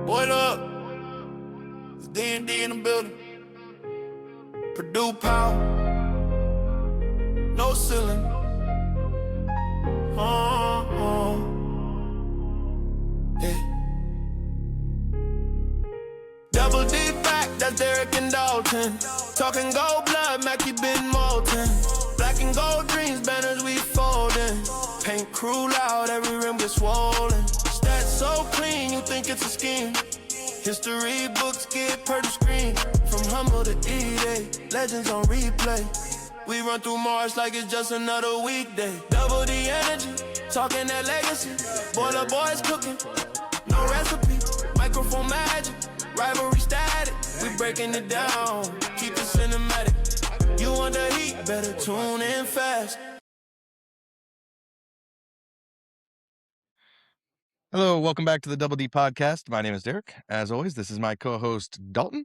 What up? It's D&D in the building. Purdue Power. No ceiling. Yeah. Double D back, that's Derek and Dalton. Talking gold blood, Mackie Ben Moulton. Black and gold dreams, banners we folding. Paint crew loud, every rim gets swollen. Stats so clean, you think it's a scheme. History books get per the screen. From humble to E-Day, legends on replay. We run through Mars like it's just another weekday. Double the energy, talking that legacy. Boiler boys cooking, no recipe. Microphone magic, rivalry static. We breaking it down, keep it cinematic. You want the heat, better tune in fast. Hello, welcome back to the Double D Podcast. My name is Derek. As always, this is my co-host Dalton.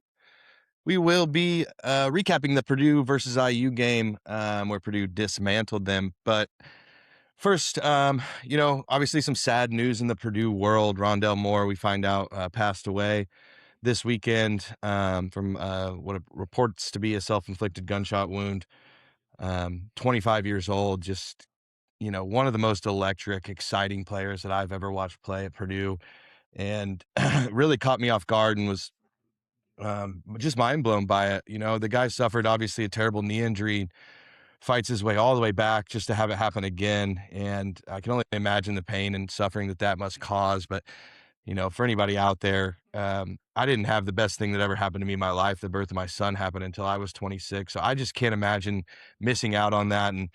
We will be recapping the Purdue versus IU game where Purdue dismantled them. But first, obviously some sad news in the Purdue world. Rondell Moore, we find out, passed away this weekend from what reports to be a self-inflicted gunshot wound. 25 years old, just one of the most electric, exciting players that I've ever watched play at Purdue, and really caught me off guard and was just mind blown by it. The guy suffered obviously a terrible knee injury, fights his way all the way back just to have it happen again. And I can only imagine the pain and suffering that must cause. But, for anybody out there, I didn't have the best thing that ever happened to me in my life. The birth of my son happened until I was 26. So I just can't imagine missing out on that. And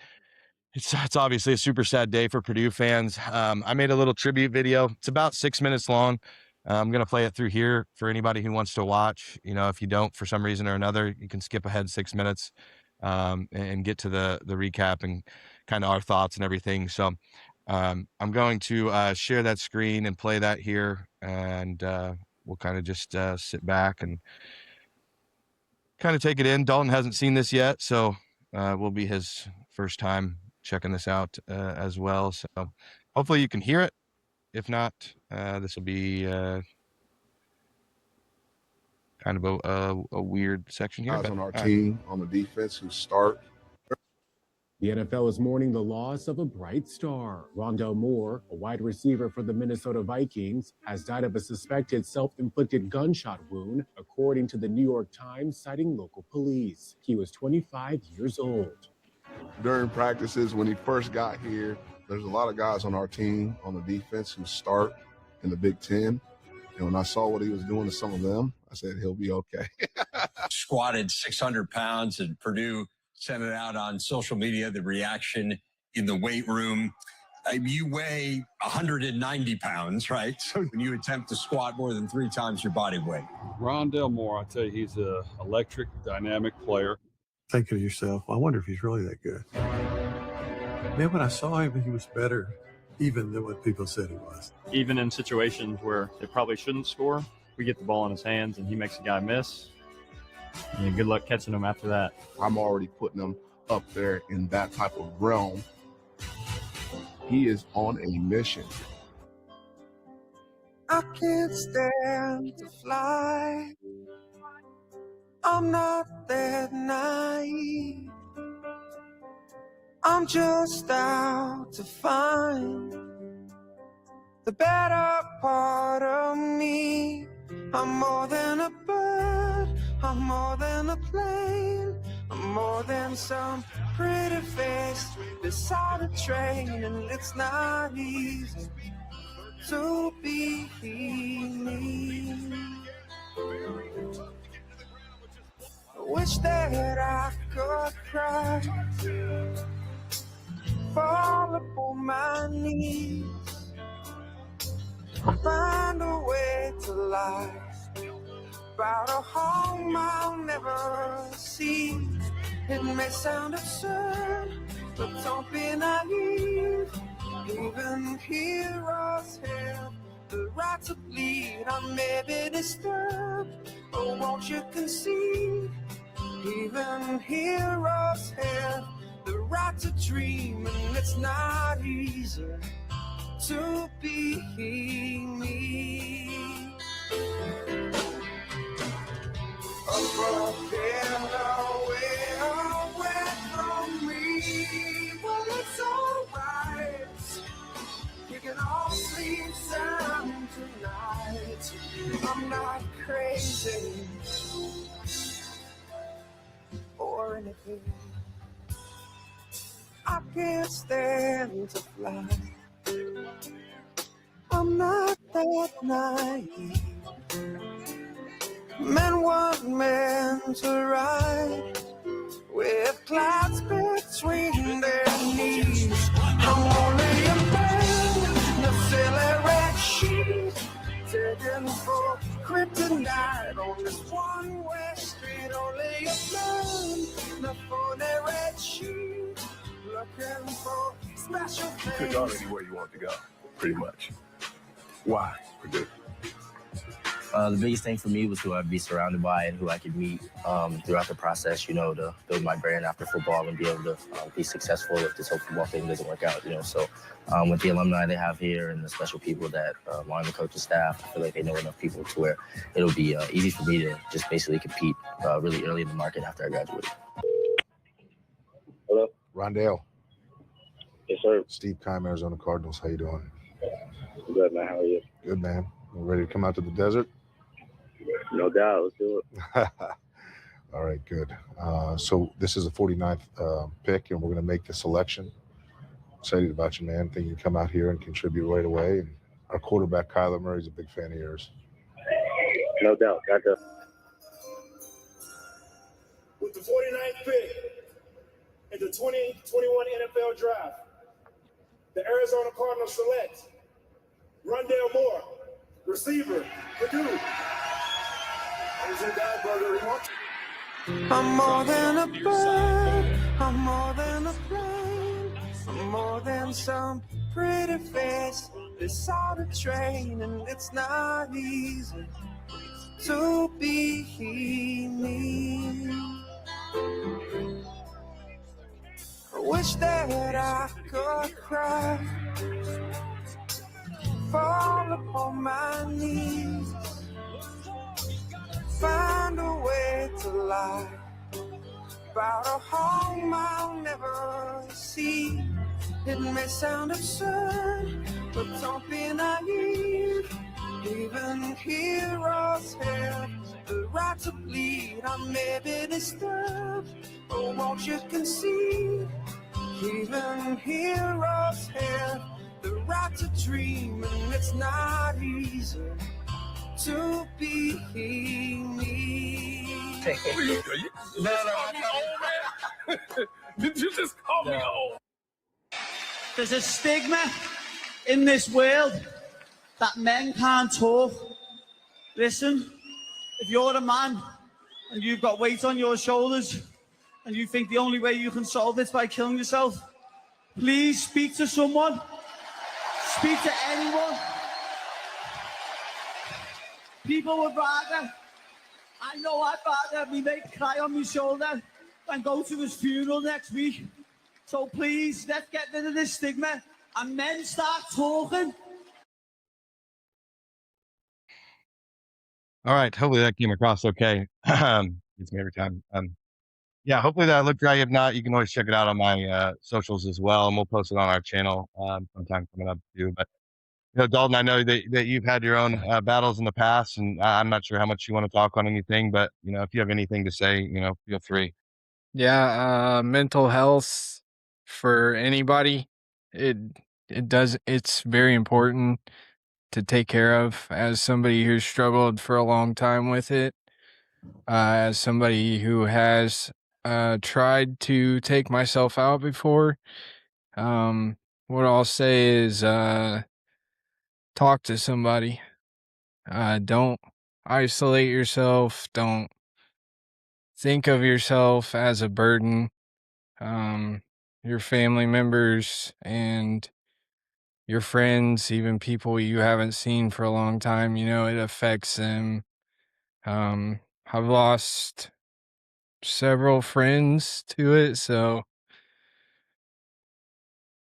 it's obviously a super sad day for Purdue fans. I made a little tribute video. It's about 6 minutes long. I'm going to play it through here for anybody who wants to watch. If you don't, for some reason or another, you can skip ahead 6 minutes and get to the recap and kind of our thoughts and everything. So I'm going to share that screen and play that here, and we'll kind of just sit back and kind of take it in. Dalton hasn't seen this yet, so will be his first time checking this out as well. So hopefully you can hear it. If not, this will be kind of a weird section here. Guys on our team on the defense who start. The NFL is mourning the loss of a bright star. Rondell Moore, a wide receiver for the Minnesota Vikings, has died of a suspected self-inflicted gunshot wound, according to the New York Times, citing local police. He was 25 years old. During practices, when he first got here, there's a lot of guys on our team on the defense who start in the Big Ten. And when I saw what he was doing to some of them, I said, he'll be okay. Squatted 600 pounds, and Purdue sent it out on social media, the reaction in the weight room. You weigh 190 pounds, right? So when you attempt to squat more than 3 times your body weight. Rondell Moore, I tell you, he's an electric, dynamic player. Think of yourself, I wonder if he's really that good. Man, when I saw him, he was better even than what people said he was. Even in situations where they probably shouldn't score, we get the ball in his hands and he makes a guy miss. And good luck catching him after that. I'm already putting him up there in that type of realm. He is on a mission. I can't stand to fly. I'm not that naive. I'm just out to find the better part of me. I'm more than a bird, I'm more than a plane, I'm more than some pretty face beside a train. And it's not easy to be me. I wish that I could cry, fall upon my knees, find a way to lie about a home I'll never see. It may sound absurd, but don't be naive. Even heroes have the right to bleed. I may be disturbed, but won't you concede? Even heroes have the right to dream, and it's not easy to be me. broken away from me. Well, it's alright. We can all sleep sound tonight. I'm not crazy or anything. I can't stand to fly. I'm not that naive. Men want men to ride with clouds between their knees. I'm only a man, the silly red sheet, taking for kryptonite on this one-way street. Only a man, the phony red sheet, looking for special You could things. go anywhere you want to go, pretty much. Why, Purdue? The biggest thing for me was who I'd be surrounded by and who I could meet throughout the process, to build my brand after football and be able to be successful if this whole football thing doesn't work out, So with the alumni they have here and the special people that line the coaching staff, I feel like they know enough people to where it'll be easy for me to just basically compete really early in the market after I graduate. Hello? Rondale, Yes, sir. Steve Keim, Arizona Cardinals. How you doing? Good, man. How are you? Good, man. You ready to come out to the desert? No doubt. Let's do it. All right, good. So this is the 49th pick, and we're going to make the selection. Excited about you, man. Think you can come out here and contribute right away. And our quarterback, Kyler Murray, is a big fan of yours. No doubt. Gotcha. With the 49th pick in the 2021 NFL Draft, the Arizona Cardinals select Rondale Moore, receiver, Purdue. I'm more than a bird, I'm more than a plane, I'm more than some pretty face. It's all a train and it's not easy to be me. I wish that I could cry, fall upon my knees, find a way to lie about a home I'll never see. It may sound absurd, but don't be naive. Even heroes have the right to bleed. I may be disturbed, but won't you concede? Even heroes have the right to dream, and it's not easy to be me. Did you just call me old? There's a stigma in this world that men can't talk. Listen, if you're a man and you've got weight on your shoulders and you think the only way you can solve it by killing yourself, please speak to someone. Speak to anyone. People would rather, I know I'd rather me mate cry on my shoulder than go to his funeral next week. So please, let's get rid of this stigma and men start talking. All right. Hopefully that came across okay. It's me every time. Yeah, hopefully that looked right. If not, you can always check it out on my socials as well, and we'll post it on our channel sometime coming up too. But Dalton, I know that you've had your own battles in the past, and I'm not sure how much you want to talk on anything, but if you have anything to say, feel free. Yeah, mental health for anybody, it's very important to take care of. As somebody who's struggled for a long time with it, as somebody who has tried to take myself out before, what I'll say is talk to somebody. Don't isolate yourself. Don't think of yourself as a burden. Your family members and your friends, even people you haven't seen for a long time, it affects them. I've lost several friends to it, so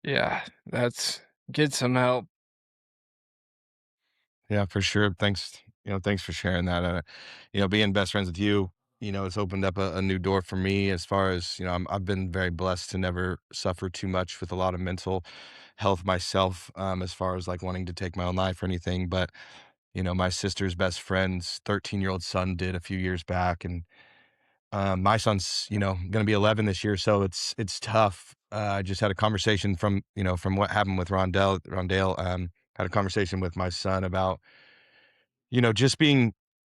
yeah, get some help. Yeah, for sure. Thanks. Thanks for sharing that. Being best friends with you, it's opened up a new door for me as far as, I've been very blessed to never suffer too much with a lot of mental health myself, as far as like wanting to take my own life or anything. But, my sister's best friend's 13-year-old son did a few years back. And my son's, going to be 11 this year. So it's tough. I just had a conversation from what happened with Rondale, had a conversation with my son about, just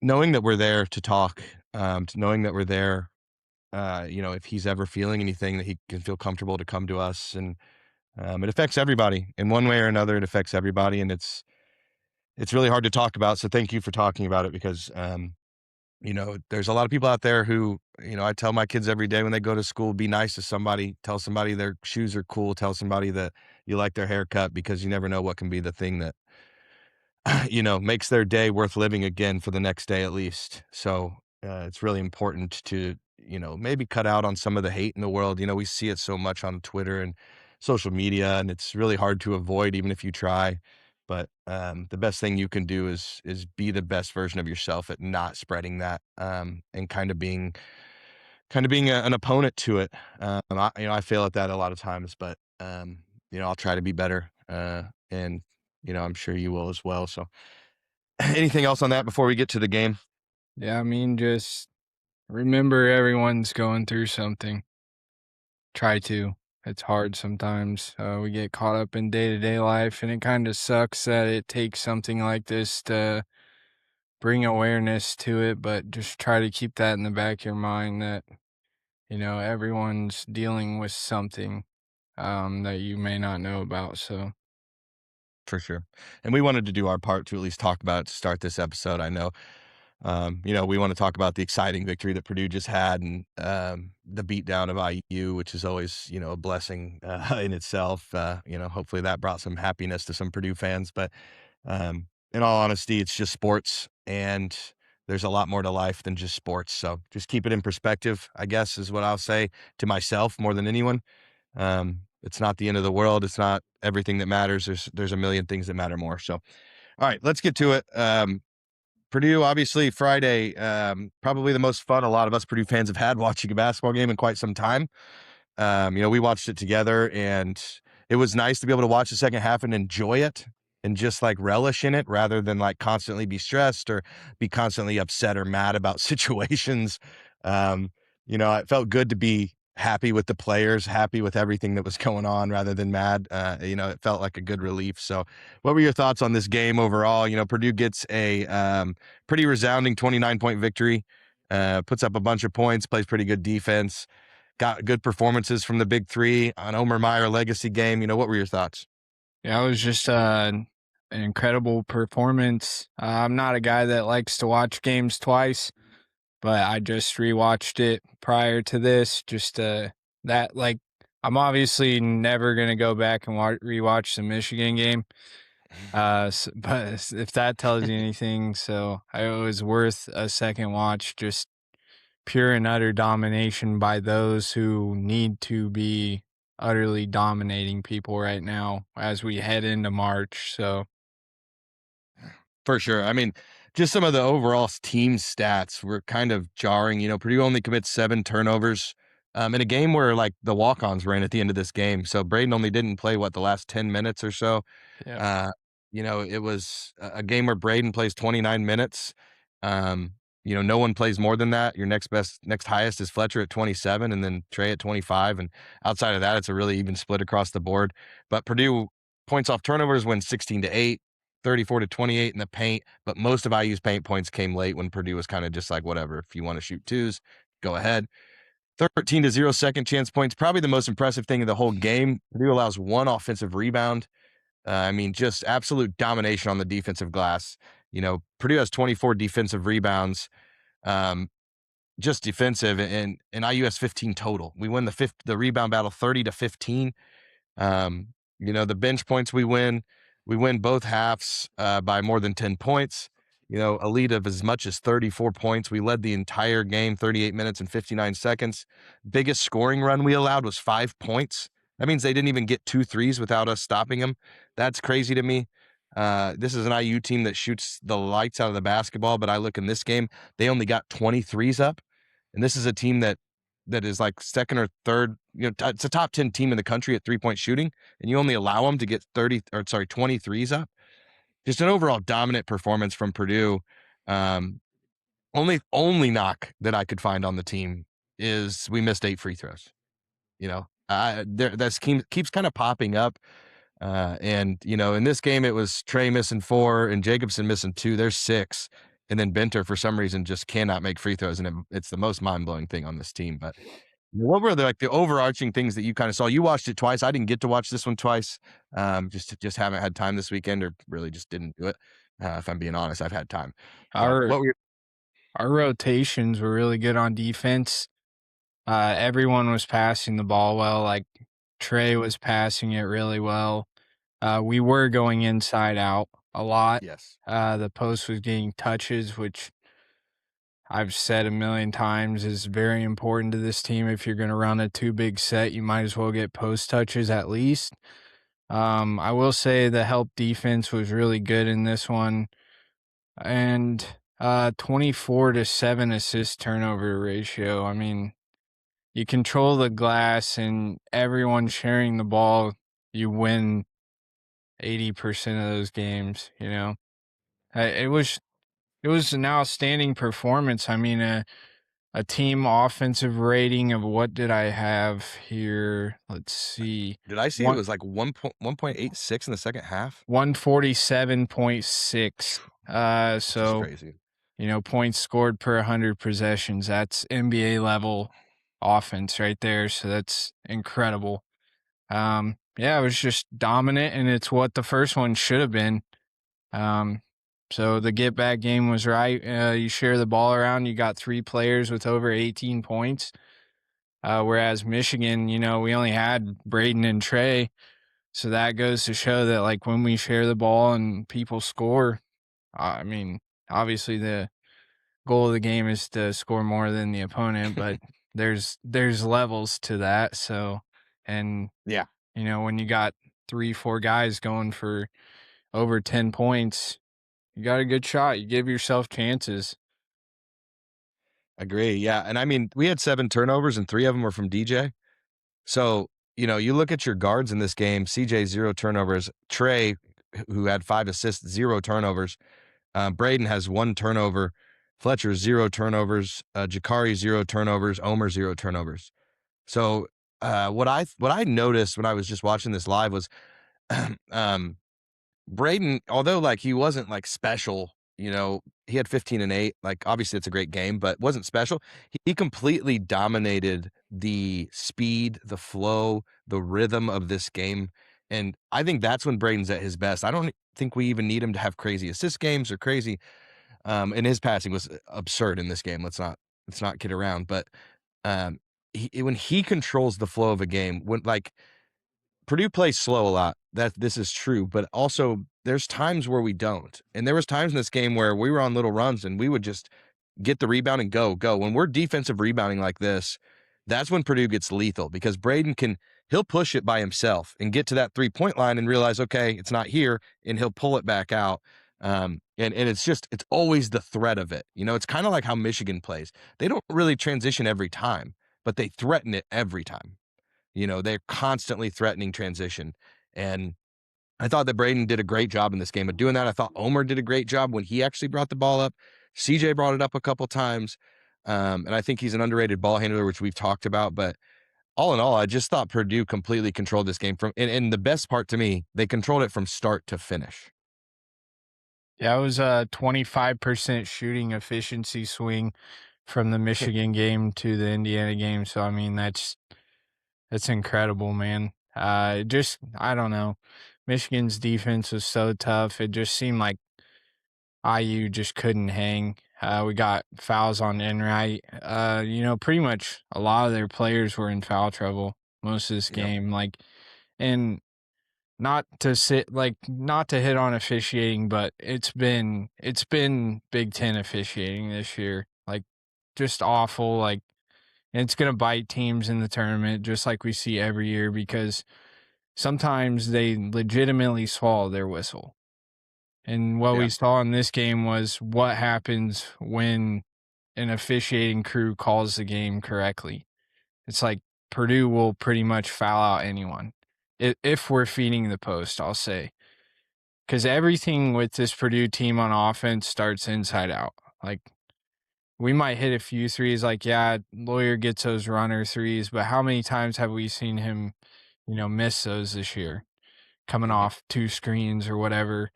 knowing that we're there to talk, knowing that we're there, if he's ever feeling anything, that he can feel comfortable to come to us. And it affects everybody in one way or another. It affects everybody. And it's really hard to talk about. So thank you for talking about it, because, there's a lot of people out there who, I tell my kids every day when they go to school, be nice to somebody, tell somebody their shoes are cool, tell somebody that you like their haircut, because you never know what can be the thing that, makes their day worth living again for the next day at least. So it's really important to, maybe cut out on some of the hate in the world. We see it so much on Twitter and social media, and it's really hard to avoid even if you try. But the best thing you can do is be the best version of yourself at not spreading that, and kind of being an opponent to it. I fail at that a lot of times, but I'll try to be better, and I'm sure you will as well. So anything else on that before we get to the game? Yeah, I mean, just remember everyone's going through something. Try to. It's hard sometimes. We get caught up in day-to-day life, and it kind of sucks that it takes something like this to bring awareness to it, but just try to keep that in the back of your mind that, everyone's dealing with something that you may not know about. So For sure. And we wanted to do our part to at least talk about it to start this episode. I know, we want to talk about the exciting victory that Purdue just had, and the beatdown of IU, which is always, a blessing in itself. Hopefully that brought some happiness to some Purdue fans. But in all honesty, it's just sports, and there's a lot more to life than just sports. So just keep it in perspective, I guess, is what I'll say to myself more than anyone. It's not the end of the world. It's not everything that matters. There's a million things that matter more. So, all right, let's get to it. Purdue, obviously Friday, probably the most fun a lot of us Purdue fans have had watching a basketball game in quite some time. We watched it together, and it was nice to be able to watch the second half and enjoy it and just like relish in it, rather than like constantly be stressed or be constantly upset or mad about situations. It felt good to be happy with the players, happy with everything that was going on, rather than mad. It felt like a good relief. So what were your thoughts on this game overall? Purdue gets a pretty resounding 29-point victory, puts up a bunch of points, plays pretty good defense, got good performances from the big three, an Omer Meyer legacy game. What were your thoughts? Yeah, it was just an incredible performance. I'm not a guy that likes to watch games twice, but I just rewatched it prior to this. I'm obviously never going to go back and rewatch the Michigan game. But if that tells you anything, so it was worth a second watch. Just pure and utter domination by those who need to be utterly dominating people right now as we head into March. So For sure. I mean, just some of the overall team stats were kind of jarring. Purdue only commits 7 turnovers in a game where like the walk-ons were in at the end of this game. So Braden only didn't play the last 10 minutes or so. yeah. It was a game where Braden plays 29 minutes. No one plays more than that. Your next highest is Fletcher at 27, and then Trey at 25. And outside of that, it's a really even split across the board. But Purdue points off turnovers wins 16-8, 34-28 in the paint. But most of IU's paint points came late when Purdue was kind of just like, whatever, if you want to shoot twos, go ahead. 13-0 second chance points, probably the most impressive thing of the whole game. Purdue allows 1 offensive rebound. Just absolute domination on the defensive glass. Purdue has 24 defensive rebounds, just defensive, and IU has 15 total. We win the rebound battle 30-15. The bench points we win both halves by more than 10 points. A lead of as much as 34 points. We led the entire game, 38 minutes and 59 seconds. Biggest scoring run we allowed was 5 points. That means they didn't even get 2 threes without us stopping them. That's crazy to me. This is an IU team that shoots the lights out of the basketball, but I look in this game, they only got 20 threes up. And this is a team that is like second or third, it's a top 10 team in the country at 3-point shooting, and you only allow them to get 23s up. Just an overall dominant performance from Purdue. Only knock that I could find on the team is we missed 8 free throws. That keeps kind of popping up. And in this game, it was Trey missing 4 and Jacobson missing 2. There's 6. And then Benter, for some reason, just cannot make free throws. And it's the most mind-blowing thing on this team. But what were the overarching things that you kind of saw? You watched it twice. I didn't get to watch this one twice. Just haven't had time this weekend, or really just didn't do it. If I'm being honest, I've had time. Our rotations were really good on defense. Everyone was passing the ball well. Like Trey was passing it really well. We were going inside out a lot. Yes. The post was getting touches, which I've said a million times is very important to this team. If you're going to run a 2 big set, you might as well get post touches at least. I will say the help defense was really good in this one. And 24-7 assist turnover ratio. I mean, you control the glass and everyone sharing the ball, you win 80% of those games, It was an outstanding performance. I mean, a team offensive rating of what did I have here? Let's see. Did I see it was like 1.86 in the second half? 147.6. So crazy. Points scored per 100 possessions. That's NBA level offense right there. So that's incredible. It was just dominant, and it's what the first one should have been. So the get back game was right. You share the ball around. You got 3 players with over 18 points. Whereas Michigan, we only had Braden and Trey. So that goes to show that, like, when we share the ball and people score, I mean, obviously the goal of the game is to score more than the opponent, but there's levels to that. So, and yeah, when you got 3-4 guys going for over 10 points, you got a good shot. You give yourself chances. Agree. Yeah. And I mean, we had 7 turnovers and 3 of them were from DJ. So, you look at your guards in this game, CJ 0 turnovers, Trey, who had 5 assists, 0 turnovers. Braden has 1 turnover, Fletcher 0 turnovers, Jakari 0 turnovers, Omer 0 turnovers. So what I noticed when I was just watching this live was Braden, although like he wasn't like special, he had 15 and 8. Like obviously it's a great game, but wasn't special. He completely dominated the speed, the flow, the rhythm of this game. And I think that's when Braden's at his best. I don't think we even need him to have crazy assist games or crazy. And his passing was absurd in this game. Let's not kid around. But when he controls the flow of a game, when like Purdue plays slow a lot, that this is true, but also there's times where we don't. And there was times in this game where we were on little runs and we would just get the rebound and go. When we're defensive rebounding like this, that's when Purdue gets lethal, because Braden he'll push it by himself and get to that 3-point line and realize, okay, it's not here, and he'll pull it back out. And it's always the threat of it. It's kind of like how Michigan plays. They don't really transition every time, but they threaten it every time. They're constantly threatening transition. And I thought that Braden did a great job in this game of doing that. I thought Omer did a great job when he actually brought the ball up. CJ brought it up a couple times. And I think he's an underrated ball handler, which we've talked about. But all in all, I just thought Purdue completely controlled this game and the best part to me, they controlled it from start to finish. Yeah, it was a 25% shooting efficiency swing from the Michigan game to the Indiana game. So, I mean, that's incredible, man. I don't know. Michigan's defense was so tough. It just seemed like IU just couldn't hang. We got fouls on Enright. Pretty much a lot of their players were in foul trouble most of this game. And not to hit on officiating, but it's been Big Ten officiating this year. Like, just awful. Like, it's gonna bite teams in the tournament, just like we see every year, because sometimes they legitimately swallow their whistle. And what we saw in this game was what happens when an officiating crew calls the game correctly. It's like Purdue will pretty much foul out anyone if we're feeding the post, I'll say. Because everything with this Purdue team on offense starts inside out. Like, we might hit a few threes. Like, yeah, Lawyer gets those runner threes, but how many times have we seen him, miss those this year? Coming off 2 screens or whatever.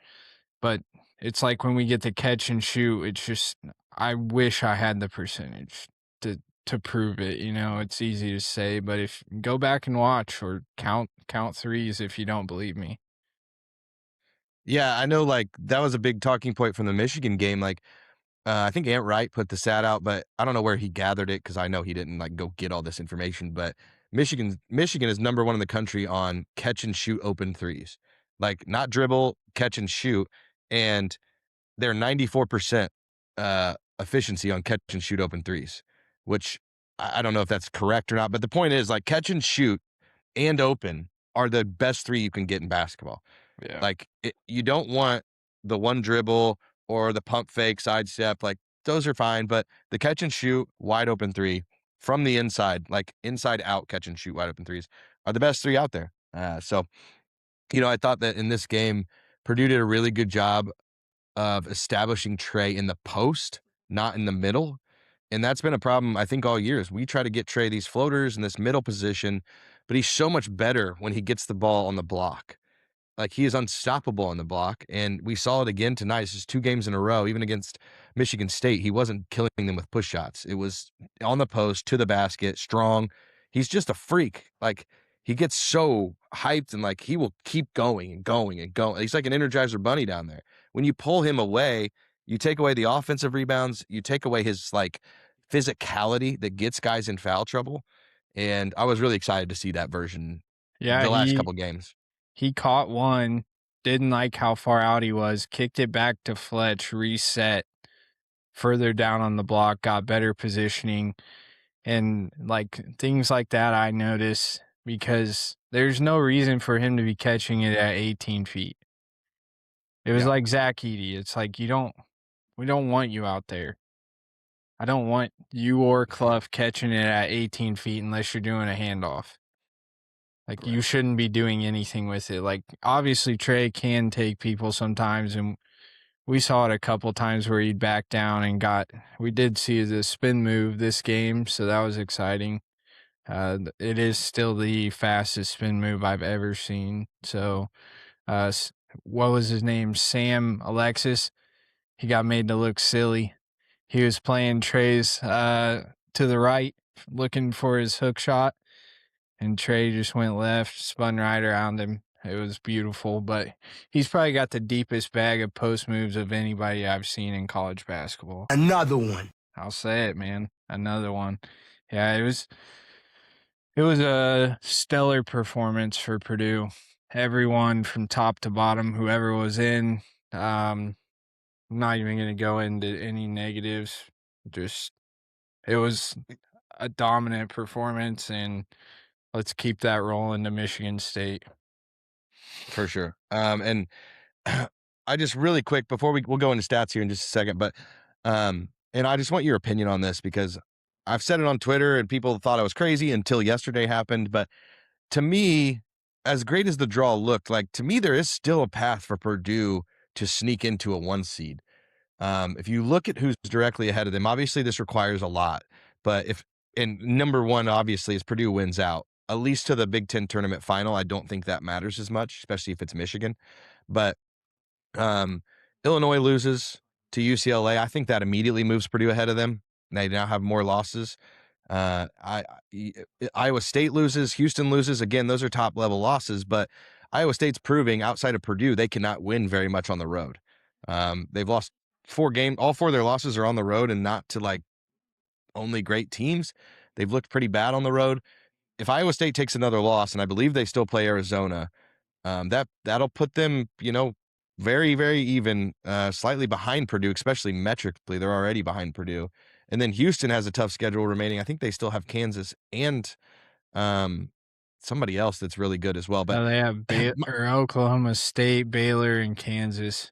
But it's like when we get the catch and shoot, it's just, I wish I had the percentage to prove it. It's easy to say, but if go back and watch or count threes if you don't believe me. Yeah, I know, like, that was a big talking point from the Michigan game. Like, I think Ant Wright put the stat out, but I don't know where he gathered it because I know he didn't, like, go get all this information. But Michigan is number 1 in the country on catch and shoot open threes. Like, not dribble, catch and shoot. And they're 94% efficiency on catch and shoot open threes, which I don't know if that's correct or not. But the point is, like, catch and shoot and open are the best 3 you can get in basketball. Yeah. Like, you don't want the one dribble or the pump fake side step. Like, those are fine, but the catch and shoot wide open 3 from the inside, like inside out catch and shoot wide open threes are the best 3 out there. So, I thought that in this game, Purdue did a really good job of establishing Trey in the post, not in the middle. And that's been a problem, I think, all year. Is we try to get Trey these floaters in this middle position, but he's so much better when he gets the ball on the block. Like, he is unstoppable on the block, and we saw it again tonight. It's just 2 games in a row. Even against Michigan State, he wasn't killing them with push shots. It was on the post, to the basket, strong. He's just a freak. Like, he gets so hyped, and, like, he will keep going and going and going. He's like an Energizer Bunny down there. When you pull him away, you take away the offensive rebounds, you take away his, like, physicality that gets guys in foul trouble, and I was really excited to see that version the last couple games. He caught one, didn't like how far out he was, kicked it back to Fletch, reset further down on the block, got better positioning, and, like, things like that I notice because there's no reason for him to be catching it at 18 feet. It was like Zach Edey. It's like, we don't want you out there. I don't want you or Clough catching it at 18 feet unless you're doing a handoff. Like, you shouldn't be doing anything with it. Like, obviously, Trey can take people sometimes, and we saw it a couple times where he'd back down and we did see the spin move this game, so that was exciting. It is still the fastest spin move I've ever seen. So, what was his name? Sam Alexis. He got made to look silly. He was playing Trey's to the right, looking for his hook shot. And Trey just went left, spun right around him. It was beautiful, but he's probably got the deepest bag of post moves of anybody I've seen in college basketball. Another one. I'll say it, man. Another one. Yeah, it was a stellar performance for Purdue. Everyone from top to bottom, whoever was in, I'm not even going to go into any negatives. It was a dominant performance, and let's keep that rolling to Michigan State. For sure. And I just really quick, before we'll go into stats here in just a second, but and I just want your opinion on this because I've said it on Twitter and people thought I was crazy until yesterday happened. But to me, as great as the draw looked, like, to me, there is still a path for Purdue to sneak into a 1 seed. If you look at who's directly ahead of them, obviously this requires a lot, but number 1, obviously, is Purdue wins out, at least to the Big Ten tournament final. I don't think that matters as much, especially if it's Michigan. But Illinois loses to UCLA. I think that immediately moves Purdue ahead of them. They now have more losses. Iowa State loses. Houston loses. Again, those are top-level losses, but Iowa State's proving outside of Purdue they cannot win very much on the road. They've lost 4 games. All 4 of their losses are on the road and not to, like, only great teams. They've looked pretty bad on the road. If Iowa State takes another loss, and I believe they still play Arizona, that'll put them, very, very even, slightly behind Purdue, especially metrically. They're already behind Purdue. And then Houston has a tough schedule remaining. I think they still have Kansas and somebody else that's really good as well. But they have Oklahoma State, Baylor, and Kansas.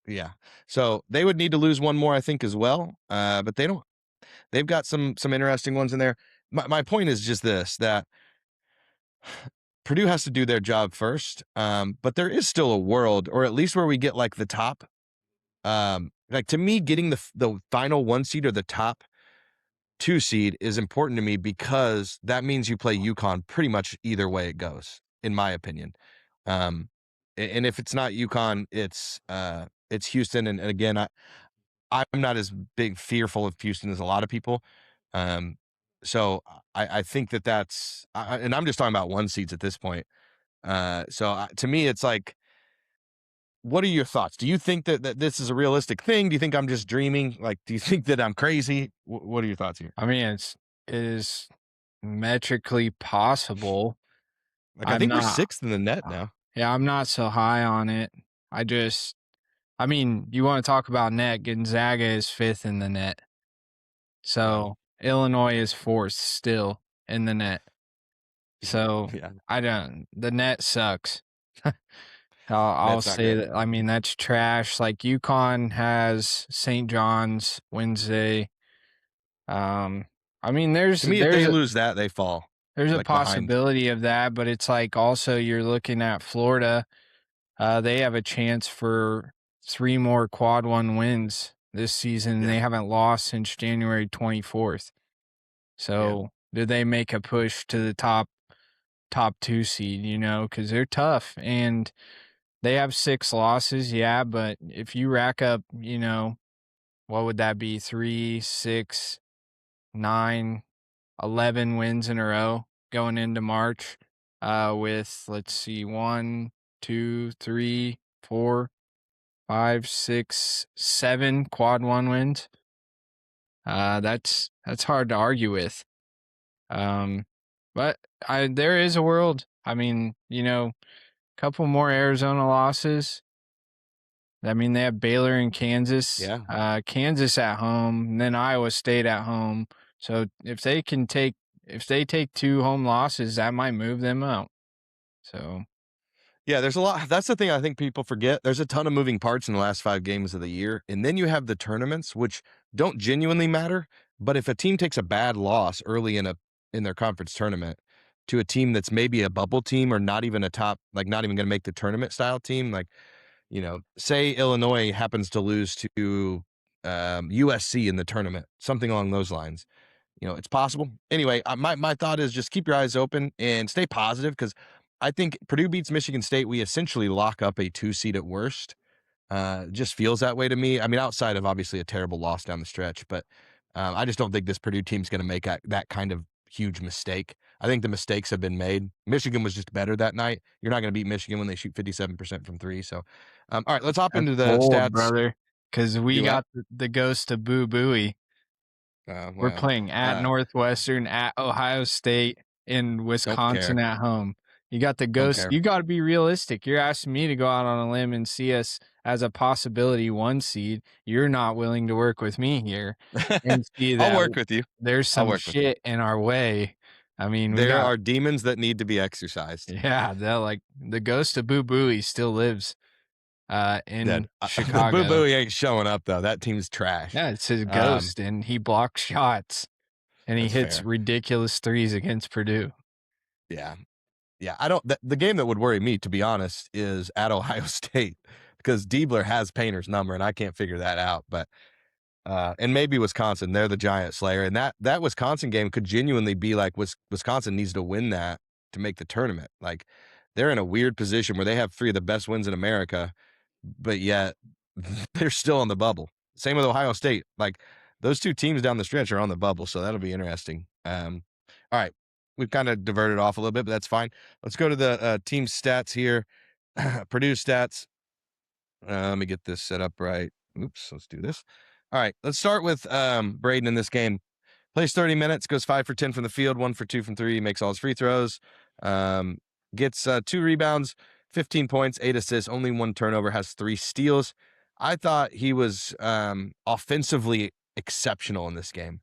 Yeah. So they would need to lose 1 more, I think, as well. But they don't. they've got some interesting ones in there. My point is just this, that Purdue has to do their job first, but there is still a world, or at least where we get like the top. Like to me, getting the final 1 seed or the top 2 seed is important to me, because that means you play UConn pretty much either way it goes, in my opinion. And if it's not UConn, it's Houston. And again, I'm not as big fearful of Houston as a lot of people. So I think that's, and I'm just talking about 1 seeds at this point. To me, it's like, what are your thoughts? Do you think that this is a realistic thing? Do you think I'm just dreaming? Like, do you think that I'm crazy? What are your thoughts here? I mean, it is metrically possible. Like, I think we're 6th in the net now. Yeah, I'm not so high on it. I mean, you want to talk about net, Gonzaga is 5th in the net. So Illinois is 4th still in the net. So the net sucks. I'll say that. I mean, that's trash. Like UConn has St. John's Wednesday. I mean, to me, if they lose that, they fall. There's a possibility of that, but it's like also you're looking at Florida. They have a chance for 3 more quad 1 wins this season. They haven't lost since January 24th. So do they make a push to the top 2 seed, because they're tough, and they have 6 losses. Yeah. But if you rack up, what would that be? 3, 6, 9, 11 wins in a row going into March, with, let's see, 1, 2, 3, 4, 5, 6, 7 quad 1 wins. That's hard to argue with. But there is a world. I mean, a couple more Arizona losses. I mean, they have Baylor and Kansas. Yeah. Kansas at home, and then Iowa State at home. So if they take 2 home losses, that might move them out. So yeah, there's a lot. That's the thing I think people forget. There's a ton of moving parts in the last 5 games of the year. And then you have the tournaments, which don't genuinely matter. But if a team takes a bad loss early in their conference tournament to a team that's maybe a bubble team, or not even a top, like not even going to make the tournament style team, like, say Illinois happens to lose to USC in the tournament, something along those lines. It's possible. Anyway, my thought is just keep your eyes open and stay positive, because I think Purdue beats Michigan State, we essentially lock up a 2 seed at worst. Just feels that way to me. I mean, outside of obviously a terrible loss down the stretch, but I just don't think this Purdue team's going to make that kind of huge mistake. I think the mistakes have been made. Michigan was just better that night. You're not going to beat Michigan when they shoot 57% from 3. So, all right, let's hop into the stats, brother, because we got the ghost of Boo Buie. We're playing at Northwestern, at Ohio State, in Wisconsin at home. You got the ghost. You got to be realistic. You're asking me to go out on a limb and see us as a possibility 1 seed. You're not willing to work with me here and see that I'll work with you. There's some shit in our way. I mean, there are demons that need to be exercised. Yeah, the ghost of Boo Buie still lives in Chicago. Boo Buie ain't showing up though. That team's trash. Yeah, it's his ghost, and he blocks shots, and he hits ridiculous threes against Purdue. Yeah. Yeah, the game that would worry me, to be honest, is at Ohio State, because Diebler has Painter's number, and I can't figure that out. But and maybe Wisconsin, they're the giant slayer, and that Wisconsin game could genuinely be like Wisconsin needs to win that to make the tournament. Like, they're in a weird position where they have 3 of the best wins in America, but yet they're still on the bubble. Same with Ohio State. Like, those 2 teams down the stretch are on the bubble, so that'll be interesting. All right. We've kind of diverted off a little bit, but that's fine. Let's go to the team stats here. Purdue stats. Let me get this set up right. Oops, let's do this. All right, let's start with Braden in this game. Plays 30 minutes, goes 5 for 10 from the field, 1 for 2 from 3, makes all his free throws. Gets 2 rebounds, 15 points, 8 assists, only 1 turnover, has 3 steals. I thought he was offensively exceptional in this game,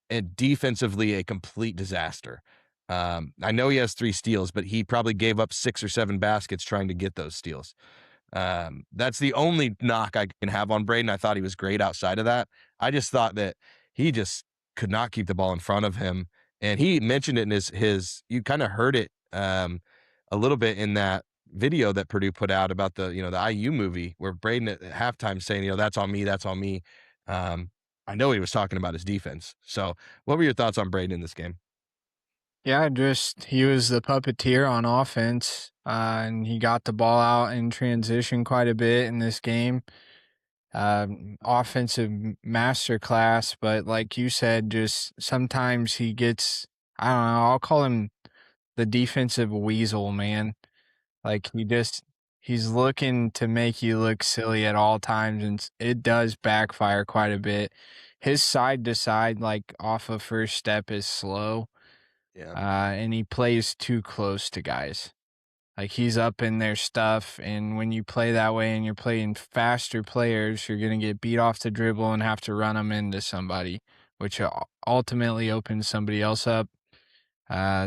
and defensively a complete disaster. I know he has 3 steals, but he probably gave up 6 or 7 baskets trying to get those steals. That's the only knock I can have on Braden. I thought he was great outside of that. I just thought that he just could not keep the ball in front of him. And he mentioned it in his you kind of heard it a little bit in that video that Purdue put out about the IU movie, where Braden at halftime saying, that's on me, that's on me. I know he was talking about his defense. So what were your thoughts on Braden in this game? Yeah, he was the puppeteer on offense, and he got the ball out in transition quite a bit in this game. Offensive masterclass, but like you said, just sometimes he gets, I don't know, I'll call him the defensive weasel, man. Like he's looking to make you look silly at all times, and it does backfire quite a bit. His side to side, like off of first step, is slow. Yeah. And he plays too close to guys. Like he's up in their stuff, and when you play that way and you're playing faster players, you're going to get beat off the dribble and have to run them into somebody, which ultimately opens somebody else up.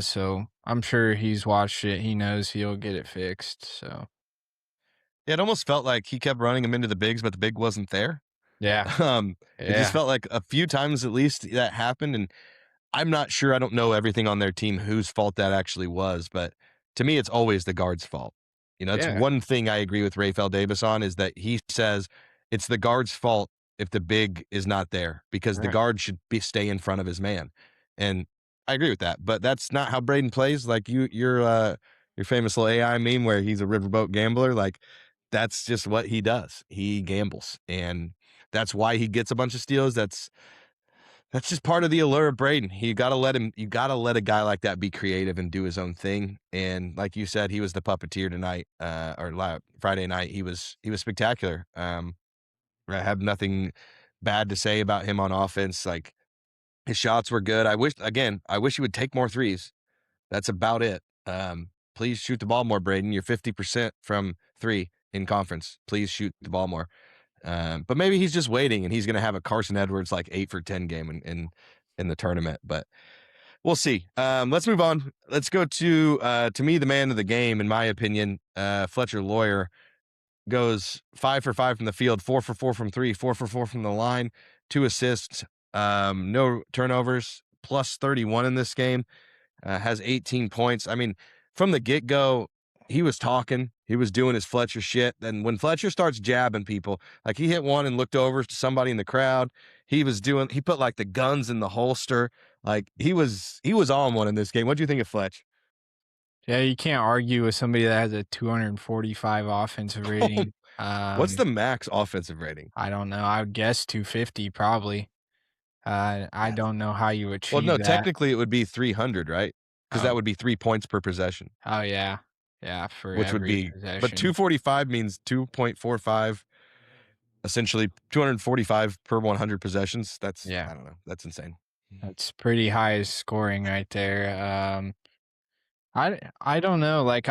So I'm sure he's watched it. He knows he'll get it fixed. So it almost felt like he kept running him into the bigs, but the big wasn't there. Yeah. It just felt like a few times at least that happened, and I'm not sure. I don't know everything on their team whose fault that actually was, but to me, it's always the guard's fault. It's one thing I agree with Rafael Davis on, is that he says it's the guard's fault if the big is not there, because the guard should stay in front of his man. And I agree with that, but that's not how Braden plays. Like your famous little AI meme where he's a riverboat gambler. Like that's just what he does. He gambles, and that's why he gets a bunch of steals. That's just part of the allure of Braden. You got to let a guy like that be creative and do his own thing. And like you said, he was the puppeteer tonight, or Friday night. He was spectacular. I have nothing bad to say about him on offense. Like his shots were good. I wish he would take more threes. That's about it. Please shoot the ball more, Braden. You're 50% from 3 in conference. Please shoot the ball more. But maybe he's just waiting, and he's going to have a Carson Edwards like 8 for 10 game in the tournament. But we'll see. Let's move on. Let's go to me, the man of the game, in my opinion. Fletcher Loyer goes 5 for 5 from the field, 4 for 4 from 3, 4 for 4 from the line, 2 assists, no turnovers, plus 31 in this game. Has 18 points. I mean, from the get-go, he was talking. He was doing his Fletcher shit. Then when Fletcher starts jabbing people, like he hit one and looked over to somebody in the crowd. He put like the guns in the holster. Like he was on one in this game. What do you think of Fletch? Yeah, you can't argue with somebody that has a 245 offensive rating. What's the max offensive rating? I don't know. I would guess 250 probably. I don't know how you achieve Well, no, that. technically it would be 300, right? Because that would be 3 points per possession. Oh, yeah. Yeah, for which would be, possession. but 245 means 2.45, essentially 245 per 100 possessions. That's, I don't know. That's insane. That's pretty high scoring right there. I don't know. Like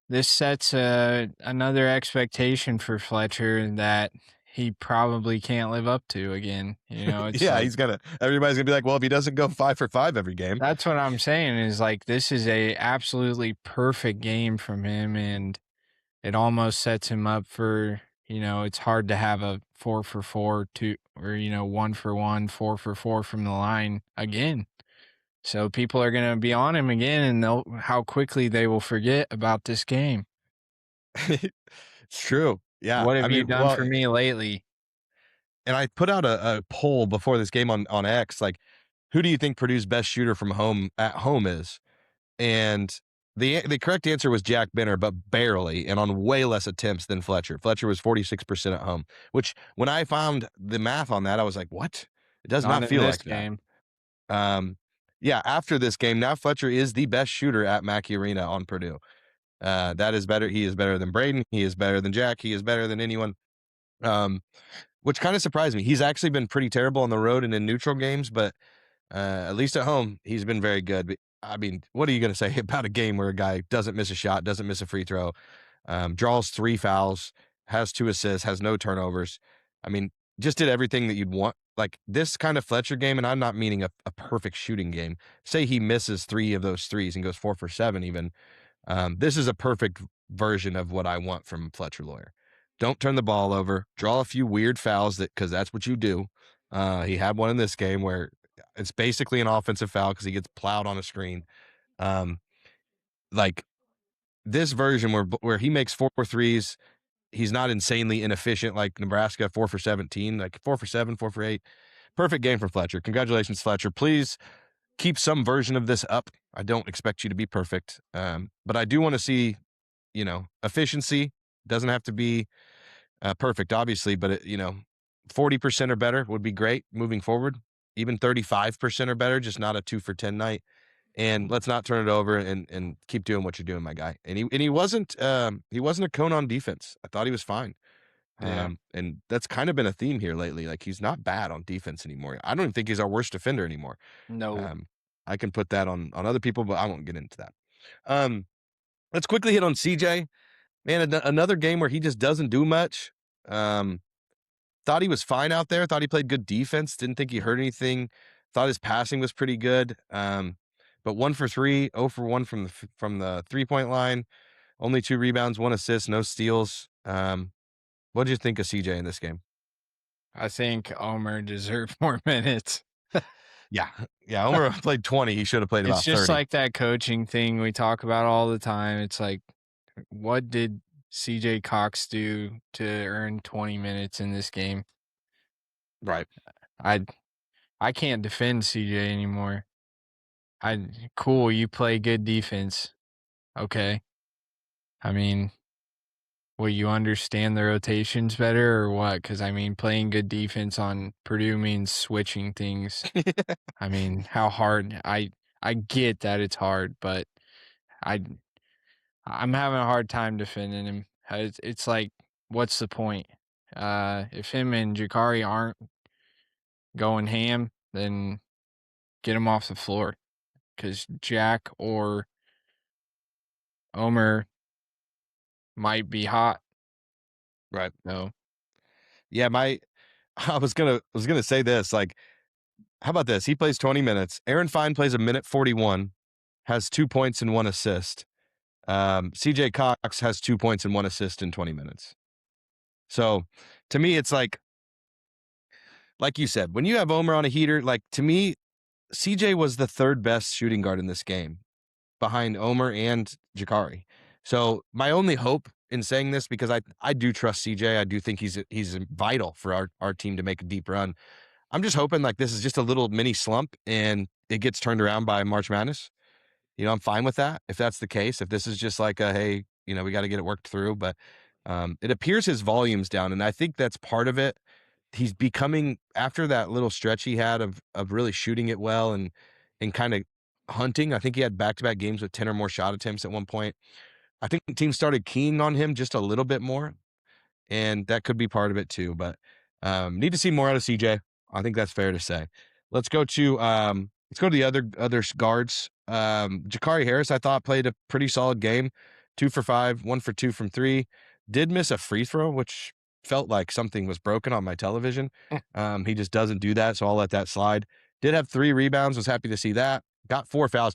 this sets another expectation for Fletcher that he probably can't live up to again. It's yeah, like, everybody's gonna be like, well, if he doesn't go 5 for 5 every game. That's what I'm saying, is like, this is a absolutely perfect game from him, and it almost sets him up for, it's hard to have a 4 for 4, 2, or, 1 for 1, 4 for 4 from the line again. So people are going to be on him again, and how quickly they will forget about this game. It's true. Yeah. What have you done for me lately? And I put out a poll before this game on X, like, who do you think Purdue's best shooter from at home is? And the correct answer was Jack Benner, but barely, and on way less attempts than Fletcher. Fletcher was 46% at home, which when I found the math on that, I was like, what? It does not feel like game. that. Yeah, after this game, now Fletcher is the best shooter at Mackey Arena on Purdue. That is better. He is better than Braden. He is better than Jack. He is better than anyone. Which kind of surprised me. He's actually been pretty terrible on the road and in neutral games, but at least at home, he's been very good. But, I mean, what are you going to say about a game where a guy doesn't miss a shot, doesn't miss a free throw, draws 3 fouls, has 2 assists, has no turnovers? I mean, just did everything that you'd want. Like this kind of Fletcher game, and I'm not meaning a perfect shooting game. Say he misses 3 of those threes and goes 4 for 7 even. This is a perfect version of what I want from Fletcher Loyer. Don't turn the ball over. Draw a few weird fouls because that's what you do. He had one in this game where it's basically an offensive foul because he gets plowed on a screen. Like this version where he makes 4 threes, he's not insanely inefficient like Nebraska, 4 for 17, like 4 for 7, 4 for 8. Perfect game for Fletcher. Congratulations, Fletcher. Please keep some version of this up. I don't expect you to be perfect, but I do want to see, efficiency. Doesn't have to be perfect, obviously, but 40% or better would be great moving forward. Even 35% or better, just not a 2 for 10 night. And let's not turn it over and keep doing what you're doing, my guy. And he wasn't a cone on defense. I thought he was fine. Yeah. And that's kind of been a theme here lately. Like he's not bad on defense anymore. I don't even think he's our worst defender anymore. No. I can put that on other people, but I won't get into that. Let's quickly hit on CJ. Man, another game where he just doesn't do much. Thought he was fine out there. Thought he played good defense. Didn't think he hurt anything. Thought his passing was pretty good. But 1 for 3, 0 for 1 from the 3-point line. Only 2 rebounds, 1 assist, no steals. What did you think of CJ in this game? I think Omer deserved more minutes. Yeah. Omer played 20. He should have played about 30. It's just like that coaching thing we talk about all the time. It's like, what did CJ Cox do to earn 20 minutes in this game? Right. I can't defend CJ anymore. Cool, you play good defense. Okay. I mean, will you understand the rotations better or what? Because, playing good defense on Purdue means switching things. I mean, how hard? I get that it's hard, but I'm having a hard time defending him. It's like, what's the point? If him and Jakari aren't going ham, then get him off the floor. Because Jack or Omer might be hot. Right. No. Yeah, I was gonna say this. Like, how about this? He plays 20 minutes. Aaron Fine plays 1:41, has 2 points and 1 assist. CJ Cox has 2 points and 1 assist in 20 minutes. So to me, it's like you said, when you have Omer on a heater, like to me, CJ was the 3rd best shooting guard in this game behind Omer and Jakari. So my only hope in saying this, because I do trust CJ, I do think he's vital for our team to make a deep run. I'm just hoping like this is just a little mini slump and it gets turned around by March Madness. I'm fine with that if that's the case. If this is just like hey, we got to get it worked through. But it appears his volume's down, and I think that's part of it. He's becoming, after that little stretch he had of really shooting it well and kind of hunting. I think he had back-to-back games with 10 or more shot attempts at one point. I think the team started keying on him just a little bit more, and that could be part of it too. But need to see more out of CJ. I think that's fair to say. Let's go to the other guards. Jakari Harris, I thought, played a pretty solid game. 2 for 5, 1 for 2 from 3. Did miss a free throw, which felt like something was broken on my television. He just doesn't do that, so I'll let that slide. Did have 3 rebounds, was happy to see that. Got 4 fouls.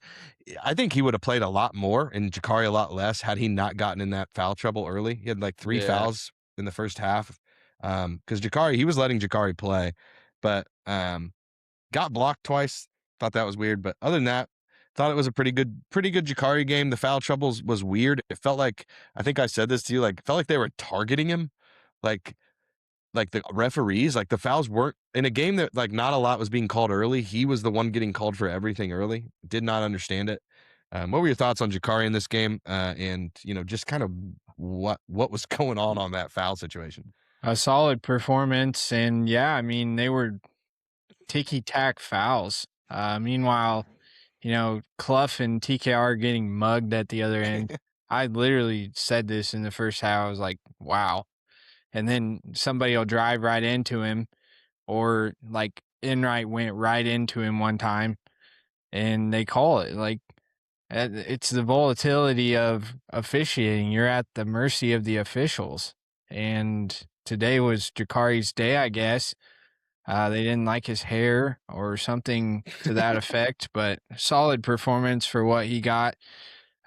I think he would have played a lot more and Jakari a lot less had he not gotten in that foul trouble early. He had like 3 fouls in the first half. Because Jakari, he was letting Jakari play, but got blocked twice. Thought that was weird, but other than that, thought it was a pretty good Jakari game. The foul troubles was weird. It felt like, I think I said this to you, like, it felt like they were targeting him. Like the referees, like the fouls weren't in a game that like not a lot was being called early. He was the one getting called for everything early. Did not understand it. What were your thoughts on Jakari in this game? And just kind of what was going on that foul situation? A solid performance, and they were ticky-tack fouls. Meanwhile, Clough and TKR getting mugged at the other end. I literally said this in the first half. I was like, wow. And then somebody will drive right into him, or like Enright went right into him one time, and they call it. Like, it's the volatility of officiating. You're at the mercy of the officials. And today was Jakari's day, I guess. They didn't like his hair or something to that effect, but solid performance for what he got.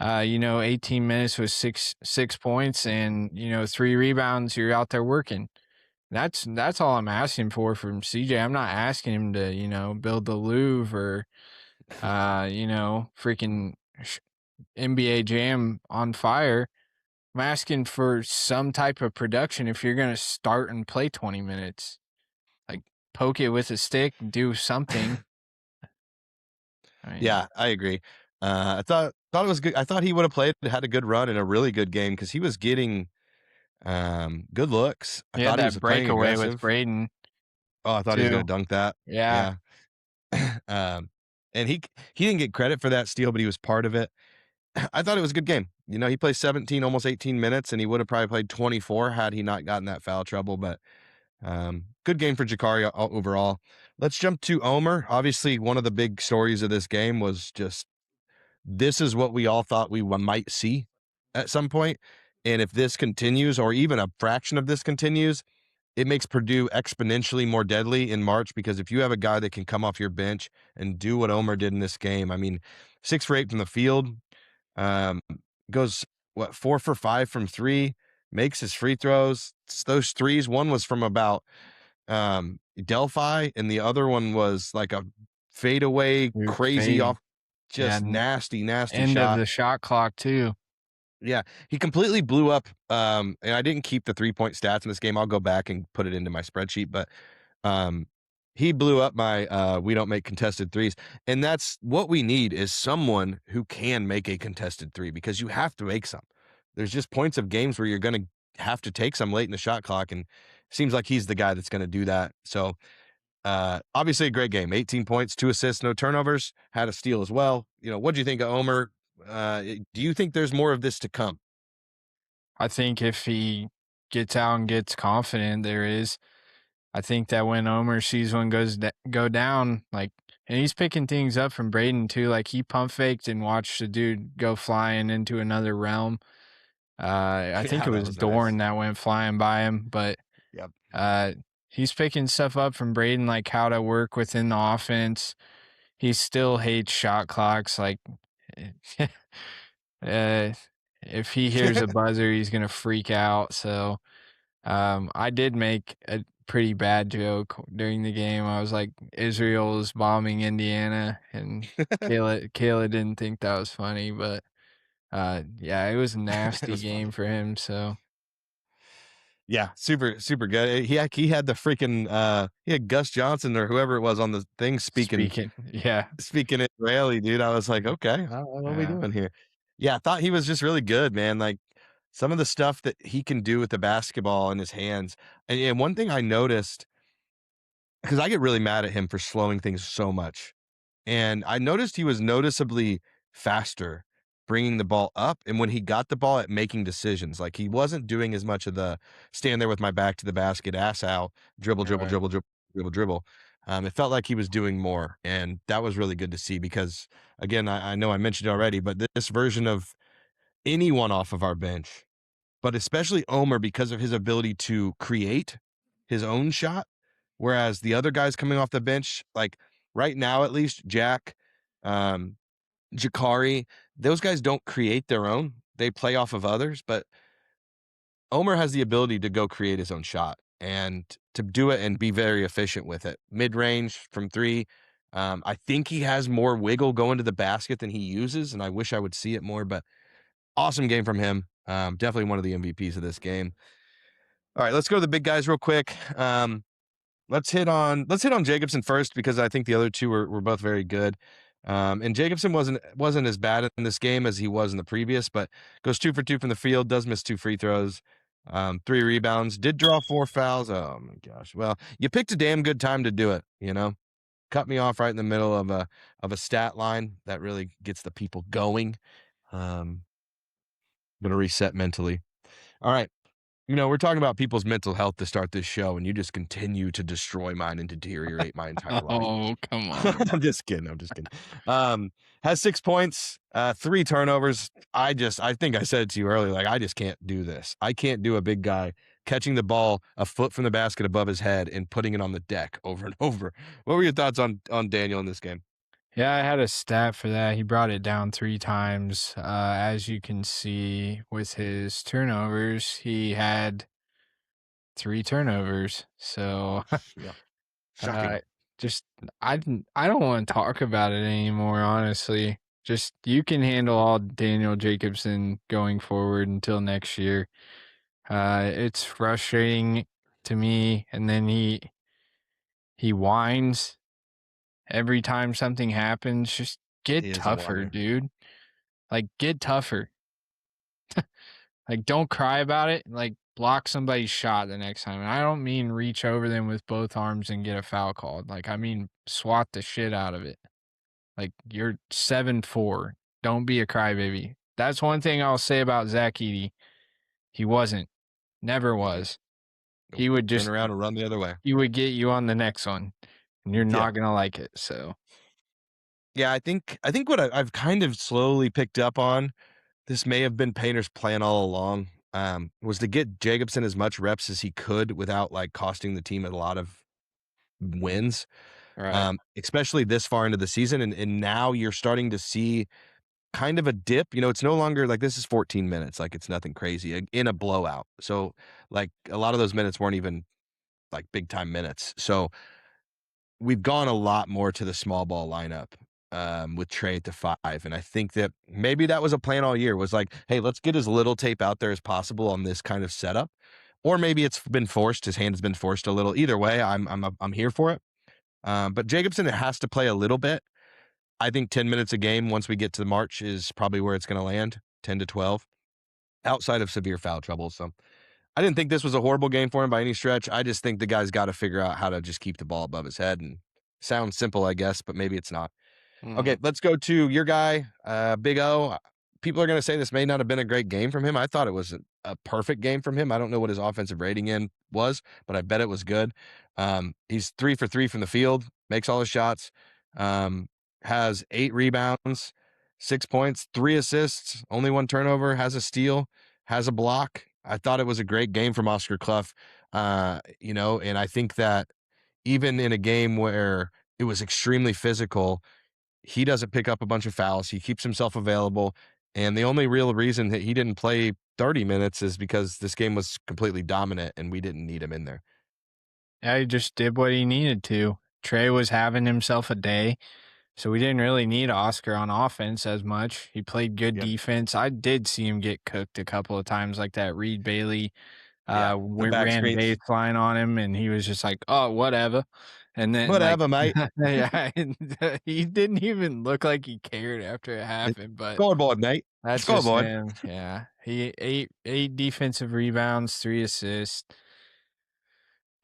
18 minutes with six points and, 3 rebounds. You're out there working. That's all I'm asking for from CJ. I'm not asking him to, build the Louvre or, freaking NBA Jam on fire. I'm asking for some type of production if you're going to start and play 20 minutes. Like, poke it with a stick, do something. Yeah, I agree. I thought it was good. I thought he would have had a good run and a really good game because he was getting good looks. I He thought had he was that playing breakaway with aggressive. Braden. Oh, I thought he was going to too. dunk that. Yeah. And he didn't get credit for that steal, but he was part of it. I thought it was a good game. He played 17, almost 18 minutes, and he would have probably played 24 had he not gotten that foul trouble. But good game for Jakari overall. Let's jump to Omer. Obviously, one of the big stories of this game was just this is what we all thought we might see at some point. And if this continues, or even a fraction of this continues, it makes Purdue exponentially more deadly in March, because if you have a guy that can come off your bench and do what Omer did in this game, I mean, 6 for 8 from the field, goes 4 for 5 from 3, makes his free throws. Those threes, one was from about Delphi, and the other one was like a fadeaway, crazy off, just nasty End shot. of the shot clock too. Yeah, he completely blew up. And I didn't keep the 3-point stats in this game. I'll go back and put it into my spreadsheet, but he blew up my we don't make contested threes. And that's what we need, is someone who can make a contested three, because you have to make some. There's just points of games where you're going to have to take some late in the shot clock, and seems like he's the guy that's going to do that. So obviously a great game. 18 points, 2 assists, no turnovers, had a steal as well. What do you think of Omer? Do you think there's more of this to come? I think if he gets out and gets confident, there is. I think that when Omer sees one go down, and he's picking things up from Braden too. Like, he pump faked and watched the dude go flying into another realm. I think it was Dorn that went flying by him, but he's picking stuff up from Braden, like how to work within the offense. He still hates shot clocks. Like, if he hears a buzzer, he's gonna freak out. So, I did make a pretty bad joke during the game. I was like, Israel is bombing Indiana, and Kayla didn't think that was funny, but it was a nasty game for him. So yeah, super good. He had the freaking he had Gus Johnson or whoever it was on the thing speaking Israeli, dude. I was like, okay, what are we doing here? Yeah, I thought he was just really good, man. Like, some of the stuff that he can do with the basketball in his hands. And one thing I noticed, because I get really mad at him for slowing things so much, and I noticed he was noticeably faster bringing the ball up, and when he got the ball, at making decisions. Like, he wasn't doing as much of the stand there with my back to the basket, ass out, dribble. It felt like he was doing more, and that was really good to see, because again, I know I mentioned it already, but this version of anyone off of our bench, but especially Omer, because of his ability to create his own shot, whereas the other guys coming off the bench, like right now at least, Jack, Jakari, those guys don't create their own. They play off of others, but Omer has the ability to go create his own shot and to do it and be very efficient with it. Mid-range from 3. I think he has more wiggle going to the basket than he uses, and I wish I would see it more, but awesome game from him. Definitely one of the MVPs of this game. All right, let's go to the big guys real quick. Let's hit on Jacobson first, because I think the other two were both very good. And Jacobson wasn't as bad in this game as he was in the previous, but goes 2 for 2 from the field, does miss 2 free throws, 3 rebounds, did draw 4 fouls. Oh my gosh. Well, you picked a damn good time to do it, cut me off right in the middle of a stat line that really gets the people going. I'm gonna reset mentally. All right. We're talking about people's mental health to start this show, and you just continue to destroy mine and deteriorate my entire life. Oh, come on. I'm just kidding. Has 6 points, 3 turnovers. I think I said it to you earlier, like, I just can't do this. I can't do a big guy catching the ball a foot from the basket above his head and putting it on the deck over and over. What were your thoughts on Daniel in this game? Yeah, I had a stat for that. He brought it down 3 times. As you can see with his turnovers, he had 3 turnovers. So Yeah. Shocking. just I don't want to talk about it anymore, honestly. Just you can handle all Daniel Jacobson going forward until next year. It's frustrating to me, and then he whines every time something happens. Just get He is a tougher, whiner. dude. Like, get tougher. Like, don't cry about it. Like, block somebody's shot the next time. And I don't mean reach over them with both arms and get a foul called. Like, I mean swat the shit out of it. Like, you're 7'4". Don't be a crybaby. That's one thing I'll say about Zach Edey. He wasn't. Never was. He would just turn around and run the other way. He would get you on the next one, and you're not gonna like it. So, yeah, I think what I've kind of slowly picked up on, this may have been Painter's plan all along, was to get Jacobson as much reps as he could without like costing the team a lot of wins, right. especially this far into the season. And now you're starting to see kind of a dip. You know, it's no longer like this is 14 minutes, like it's nothing crazy in a blowout. So like a lot of those minutes weren't even like big time minutes. So we've gone a lot more to the small ball lineup with Trey at the 5. And I think that maybe that was a plan all year, was like, hey, let's get as little tape out there as possible on this kind of setup. Or maybe it's been forced. His hand has been forced a little. Either way, I'm here for it. But Jacobson has to play a little bit. I think 10 minutes a game once we get to March is probably where it's going to land, 10 to 12, outside of severe foul trouble. So I didn't think this was a horrible game for him by any stretch. I just think the guy's got to figure out how to just keep the ball above his head. And sounds simple, I guess, but maybe it's not. Okay, let's go to your guy, Big O. People are going to say this may not have been a great game from him. I thought it was a perfect game from him. I don't know what his offensive rating was, but I bet it was good. He's 3 for 3 from the field, makes all his shots, has 8 rebounds, 6 points, 3 assists, only 1 turnover, has a steal, has a block. I thought it was a great game from Oscar Clough, and I think that even in a game where it was extremely physical, he doesn't pick up a bunch of fouls. He keeps himself available. And the only real reason that he didn't play 30 minutes is because this game was completely dominant and we didn't need him in there. Yeah, he just did what he needed to. Trey was having himself a day, so we didn't really need Oscar on offense as much. He played good defense. I did see him get cooked a couple of times, like that Reed Bailey ran baseline on him, and he was just like, oh, whatever. And then whatever, mate. Yeah, he didn't even look like he cared after it happened. But scoreboard, mate. That's scoreboard. Just him. Yeah, he eight defensive rebounds, 3 assists,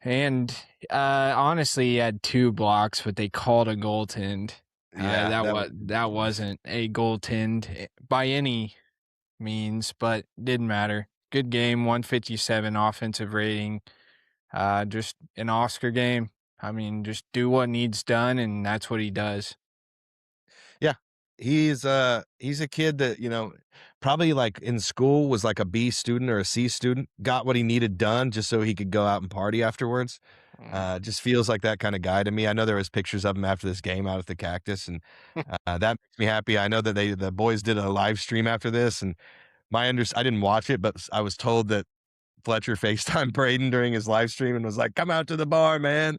and honestly, he had 2 blocks, but they called a goaltend. That wasn't a goaltend by any means, but didn't matter. Good game, 157 offensive rating. Just an Oscar game. I mean, just do what needs done, and that's what he does. Yeah, he's a kid that probably like in school was like a B student or a C student, got what he needed done just so he could go out and party afterwards. Just feels like that kind of guy to me. I know there was pictures of him after this game out at the Cactus, and that makes me happy. I know that the boys did a live stream after this, and I didn't watch it, but I was told that Fletcher FaceTime Braden during his live stream and was like, come out to the bar, man.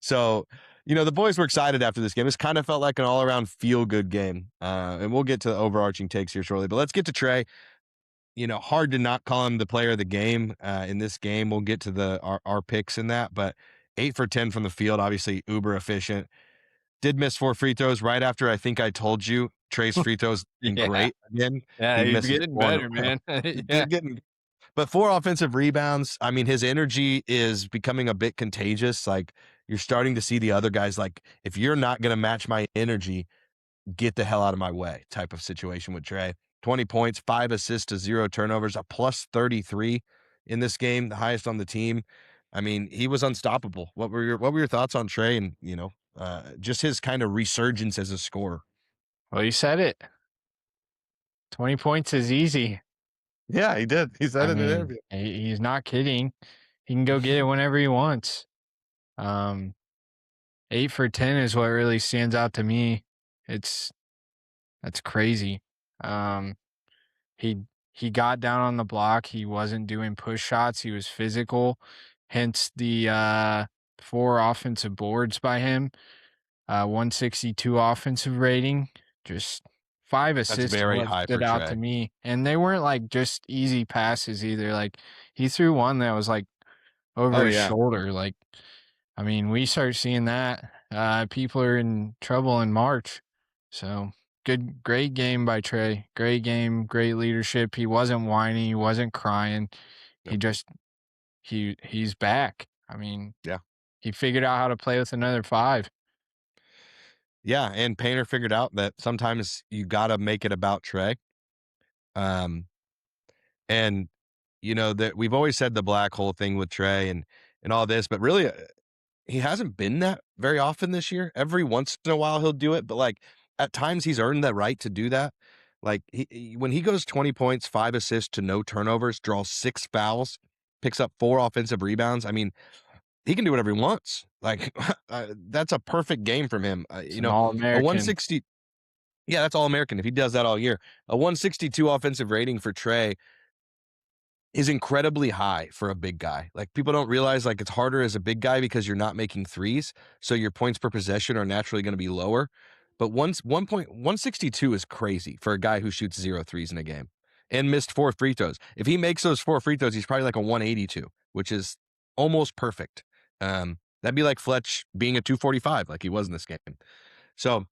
So, the boys were excited after this game. This kind of felt like an all-around feel-good game. And we'll get to the overarching takes here shortly. But let's get to Trey. Hard to not call him the player of the game in this game. We'll get to our picks in that. But 8 for 10 from the field, obviously uber efficient. Did miss 4 free throws right after I think I told you Trey's free throws been great again. Yeah, he's getting better, man. But 4 offensive rebounds. I mean, his energy is becoming a bit contagious. Like, you're starting to see the other guys, like, if you're not going to match my energy, get the hell out of my way type of situation with Trey. 20 points, 5 assists to 0 turnovers, a plus 33 in this game, the highest on the team. I mean, he was unstoppable. What were your thoughts on Trey and, just his kind of resurgence as a scorer? Well, you said it. 20 points is easy. Yeah, he did. He said it in an interview. He's not kidding. He can go get it whenever he wants. 8 for 10 is what really stands out to me. That's crazy. He he got down on the block. He wasn't doing push shots. He was physical, hence the 4 offensive boards by him. 162 offensive rating. Just 5 assists very what high stood for out Trey. to me. And they weren't like just easy passes either. Like he threw one that was like over his shoulder. Like, I mean, we start seeing that. People are in trouble in March. So great game by Trey. Great game, great leadership. He wasn't whining, he wasn't crying. He just he's back. I mean, Yeah. he figured out how to play with another 5. Yeah, and Painter figured out that sometimes you gotta make it about Trey. And you know that we've always said the black hole thing with Trey and all this, but really he hasn't been that very often this year. Every once in a while he'll do it, but like at times he's earned that right to do that. Like when he goes 20 points, 5 assists to no turnovers, draws 6 fouls, picks up 4 offensive rebounds. I mean, he can do whatever he wants. Like that's a perfect game from him. You know, a All-American. 160. Yeah, that's all American. If he does that all year, a 162 offensive rating for Trey is incredibly high for a big guy. Like people don't realize like it's harder as a big guy because you're not making threes. So your points per possession are naturally going to be lower. But 162 is crazy for a guy who shoots 0 threes in a game and missed 4 free throws. If he makes those 4 free throws, he's probably like a 182, which is almost perfect. That'd be like Fletch being a 245 like he was in this game. So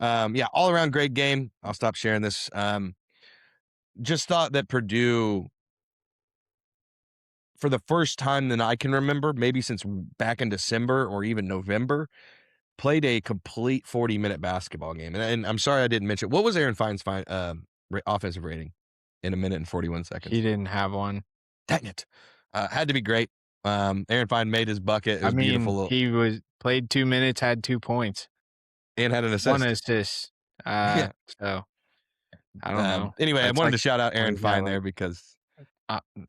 yeah, all around great game. I'll stop sharing this. Just thought that Purdue, for the first time that I can remember, maybe since back in December or even November, played a complete 40-minute basketball game. And I'm sorry I didn't mention, what was Aaron Fine's offensive rating in 1 minute and 41 seconds? He didn't have one. Dang it. Had to be great. Aaron Fine made his bucket. It was beautiful. He played 2 minutes, had 2 points. And had an assist. 1 assist. Yeah. So, I don't know. Anyway, That's I wanted like to shout out Aaron Fine like there because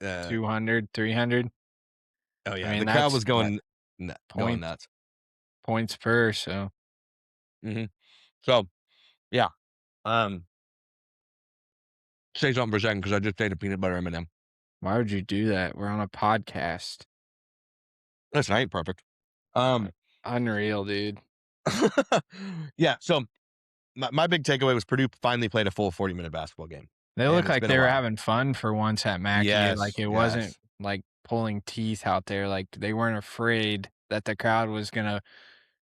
200, 300. Oh yeah, I mean, the crowd that's was going point- nuts. points per. So, So, yeah. Say something for a second because I just ate a peanut butter M&M. why would you do that? We're on a podcast. Listen, I ain't perfect. Unreal, dude. Yeah. So my big takeaway was Purdue finally played a full 40-minute basketball game. They And look it's like been a they were while. having fun for once at Mackey. Yes, Like it yes. wasn't like pulling teeth out there. Like they weren't afraid that the crowd was gonna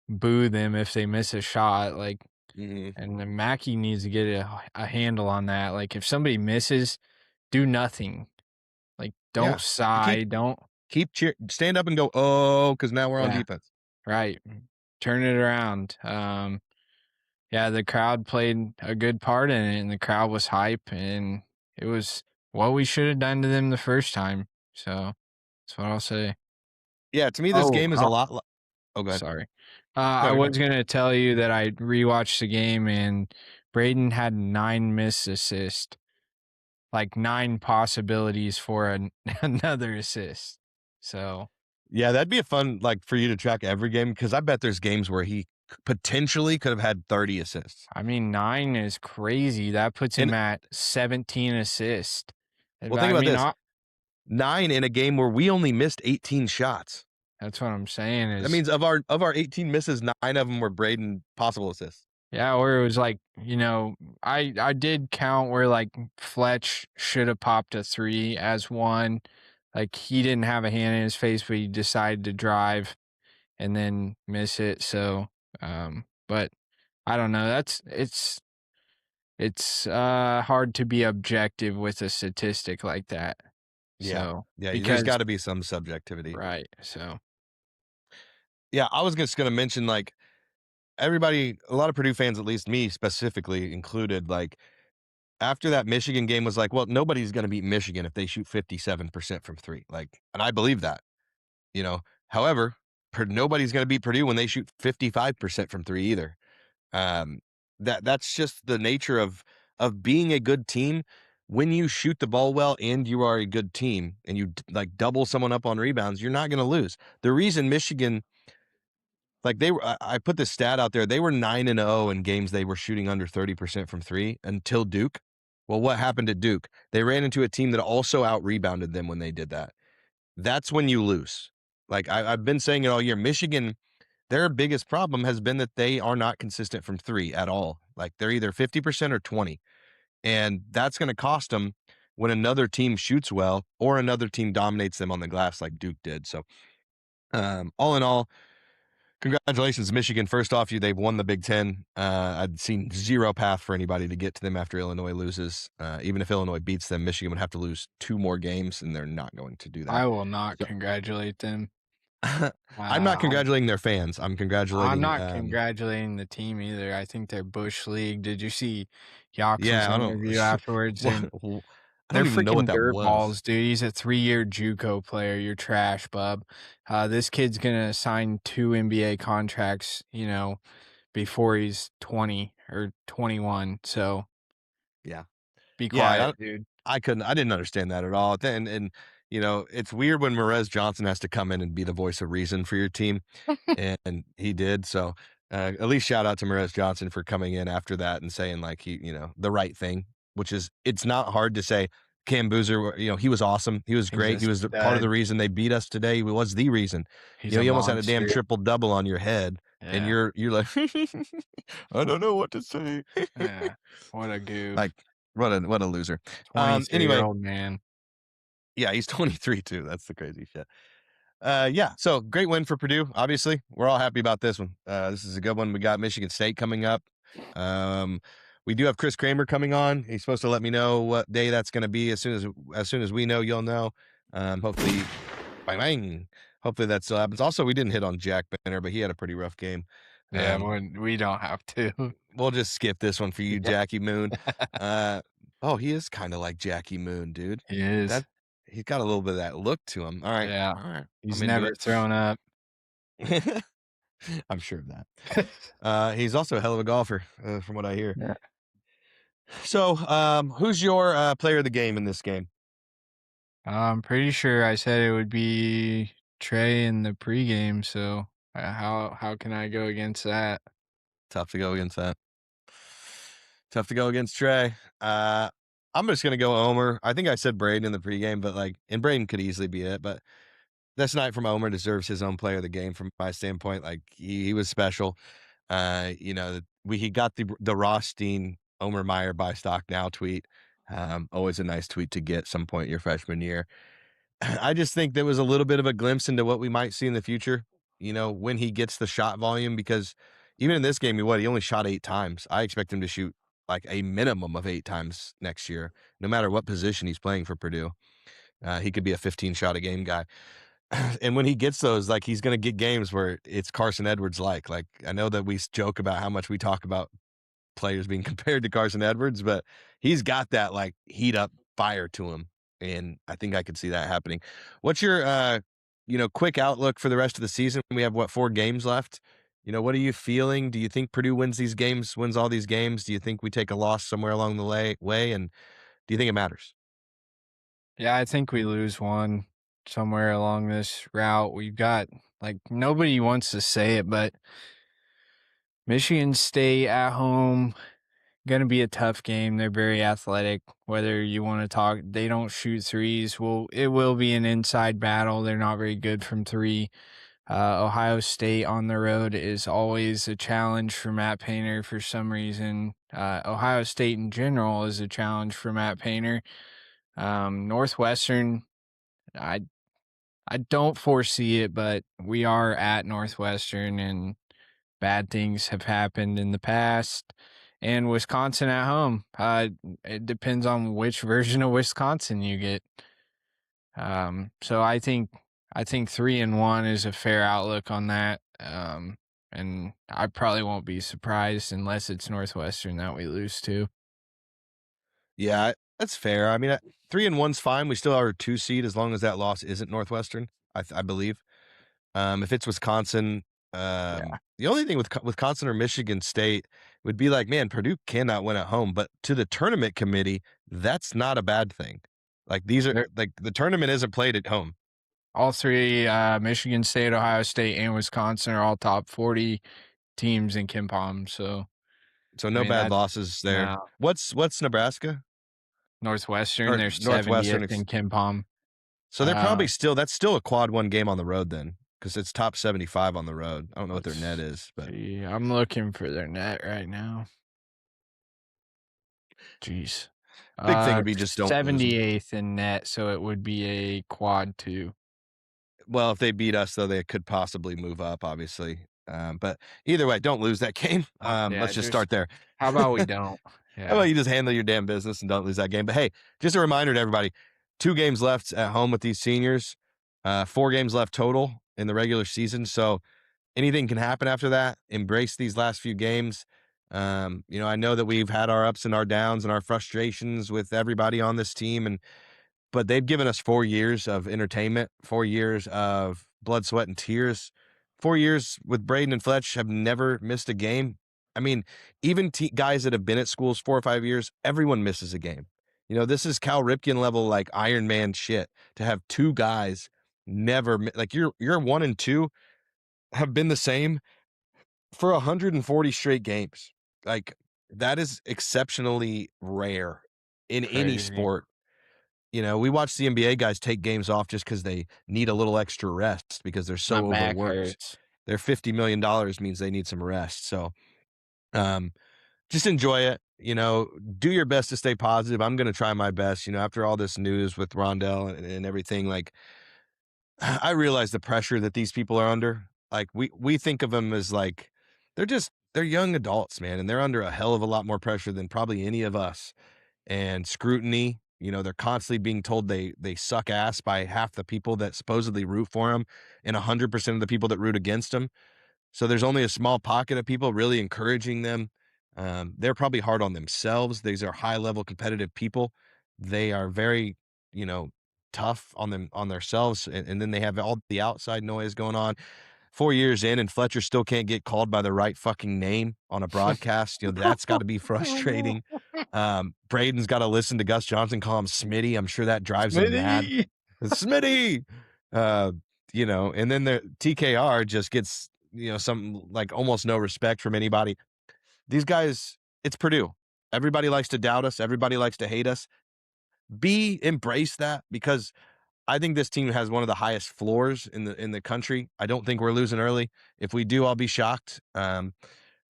boo them if they miss a shot. Like, and then Mackey needs to get a handle on that. Like if somebody misses, do nothing. Like don't Yeah. sigh. Don't Keep stand up and go, oh, because now we're on Yeah. defense. right. Turn it around. Yeah, the crowd played a good part in it, and the crowd was hype, and it was what we should have done to them the first time. So that's what I'll say. Yeah, to me, this game is a lot. Oh, go ahead. Sorry. No, I you're was going to tell you that I rewatched the game, and Braden had 9 missed assists, like 9 possibilities for another assist. So Yeah, that'd be a fun for you to track every game because I bet there's games where he potentially could have had 30 assists. I mean, 9 is crazy. That puts him at 17 assists. Well, think about this: 9 in a game where we only missed 18 shots. That's what I'm saying. That means of our 18 misses, 9 of them were Braden possible assists. Yeah, or it was like, I did count where like Fletch should have popped a 3 as one. Like he didn't have a hand in his face, but he decided to drive and then miss it. So, but I don't know. It's hard to be objective with a statistic like that. Yeah. So, Yeah, there's because got to be some subjectivity. right. So, Yeah, I was just going to mention everybody, a lot of Purdue fans, at least me specifically included, after that Michigan game was well, nobody's going to beat Michigan if they shoot 57% from 3. And I believe that, however, nobody's going to beat Purdue when they shoot 55% from 3 either. That's just the nature of being a good team. When you shoot the ball well and you are a good team and you double someone up on rebounds, you're not going to lose. The reason Michigan, I put this stat out there, they were 9-0 in games they were shooting under 30% from 3 until Duke. Well, what happened at Duke? They ran into a team that also out-rebounded them when they did that. That's when you lose. Like, I've been saying it all year. Michigan, their biggest problem has been that they are not consistent from three at all. Like, they're either 50% or 20. And that's going to cost them when another team shoots well or another team dominates them on the glass like Duke did. So, all in all, congratulations, Michigan. First off, they've won the Big Ten. I'd seen zero path for anybody to get to them after Illinois loses. Even if Illinois beats them, Michigan would have to lose 2 more games, and they're not going to do that. I will not congratulate them. I'm not congratulating their fans. I'm congratulating. I'm not congratulating the team either. I think they're Bush League. Did you see Yox's interview afterwards? And they're freaking dirtballs, dude. He's a 3-year JUCO player. You're trash, bub. This kid's gonna sign 2 NBA contracts, before he's 20 or 21. So, yeah, be quiet, dude. I didn't understand that at all. And it's weird when Merez Johnson has to come in and be the voice of reason for your team, and he did. So at least shout out to Merez Johnson for coming in after that and saying like the right thing, which is it's not hard to say. Cam Boozer, he was awesome. He was great. He was part of the reason they beat us today. He was the reason. He almost had a damn triple-double on your head, and you're like, I don't know what to say. Yeah, what a goof. Like, what a loser. 23-year-old man. Yeah, he's 23 too. That's the crazy shit. So great win for Purdue. Obviously, we're all happy about this one. This is a good one. We got Michigan State coming up. We do have Chris Kramer coming on. He's supposed to let me know what day that's going to be. As soon as we know, you'll know. Hopefully, hopefully that still happens. Also, we didn't hit on Jack Benner, but he had a pretty rough game. Yeah, we don't have to. We'll just skip this one for you, Jackie Moon. He is kind of like Jackie Moon, dude. He is. He's got a little bit of that look to him. All right. Yeah. All right. He's never thrown up. I'm sure of that. He's also a hell of a golfer, from what I hear. Yeah. So, who's your player of the game in this game? I'm pretty sure I said it would be Trey in the pregame. So, how can I go against that? Tough to go against that. Tough to go against Trey. I'm just gonna go Omer. I think I said Braden in the pregame, but and Braden could easily be it. But this night from Omer deserves his own player of the game from my standpoint. Like he was special. He got the Rothstein Omer Meyer buy stock now tweet. Always a nice tweet to get some point your freshman year. I just think there was a little bit of a glimpse into what we might see in the future. When he gets the shot volume, because even in this game, he only shot 8 times. I expect him to shoot like a minimum of 8 times next year, no matter what position he's playing for Purdue. He could be a 15 shot a game guy. And when he gets those, like he's going to get games where it's Carson Edwards like I know that we joke about how much we talk about players being compared to Carson Edwards, but he's got that like heat up fire to him. And I think I could see that happening. What's your, quick outlook for the rest of the season? We have 4 games left. What are you feeling? Do you think Purdue wins all these games? Do you think we take a loss somewhere along the way? And do you think it matters? Yeah, I think we lose one somewhere along this route. We've got, nobody wants to say it, but Michigan State at home, going to be a tough game. They're very athletic. Whether you want to talk, they don't shoot threes. Well, it will be an inside battle. They're not very good from 3. Ohio State on the road is always a challenge for Matt Painter for some reason. Ohio State in general is a challenge for Matt Painter. Northwestern, I don't foresee it, but we are at Northwestern and bad things have happened in the past. And Wisconsin at home. It depends on which version of Wisconsin you get. So I think 3-1 is a fair outlook on that. And I probably won't be surprised unless it's Northwestern that we lose to. Yeah, that's fair. I mean, 3-1's fine. We still are a 2 seed as long as that loss isn't Northwestern, I believe. If it's Wisconsin, the only thing with Wisconsin or Michigan State would be like, man, Purdue cannot win at home. But to the tournament committee, that's not a bad thing. Like these are the tournament isn't played at home. All 3, Michigan State, Ohio State, and Wisconsin are all top 40 teams in KenPom. So no bad losses there. No. What's Nebraska? Northwestern. They're Northwestern 70th in KenPom. So they're probably that's still a quad 1 game on the road then, because it's top 75 on the road. I don't know what their net is, but yeah, I'm looking for their net right now. Jeez. Big thing would be just don't lose 'em. 78th in net, so it would be a quad 2. Well, if they beat us, though, they could possibly move up, obviously. But either way, don't lose that game. Yeah, Let's just start there. How about we don't? How about you just handle your damn business and don't lose that game? But hey, just a reminder to everybody, 2 games left at home with these seniors, 4 games left total in the regular season. So anything can happen after that. Embrace these last few games. I know that we've had our ups and our downs and our frustrations with everybody on this team, but they've given us 4 years of entertainment, 4 years of blood, sweat, and tears. 4 years with Braden and Fletch have never missed a game. I mean, even guys that have been at schools 4 or 5 years, everyone misses a game. This is Cal Ripken level, like Iron Man shit, to have 2 guys never, like your 1 and 2 have been the same for 140 straight games. Like, that is exceptionally rare in any sport. We watch the NBA guys take games off just because they need a little extra rest because they're so overworked. Their $50 million means they need some rest. So just enjoy it. Do your best to stay positive. I'm going to try my best. After all this news with Rondell and everything, like, I realize the pressure that these people are under. Like, we think of them as like, they're young adults, man, and they're under a hell of a lot more pressure than probably any of us. And scrutiny, they're constantly being told they suck ass by half the people that supposedly root for them and 100% of the people that root against them. So there's only a small pocket of people really encouraging them. They're probably hard on themselves. These are high-level competitive people. They are very, tough on themselves, and then they have all the outside noise going on. 4 years in, and Fletcher still can't get called by the right fucking name on a broadcast. That's got to be frustrating. Braden's got to listen to Gus Johnson call him Smitty. I'm sure that drives him mad. Smitty. And then the TKR just gets, some like almost no respect from anybody. These guys, it's Purdue. Everybody likes to doubt us. Everybody likes to hate us. Embrace that, because I think this team has one of the highest floors in the country. I don't think we're losing early. If we do, I'll be shocked. In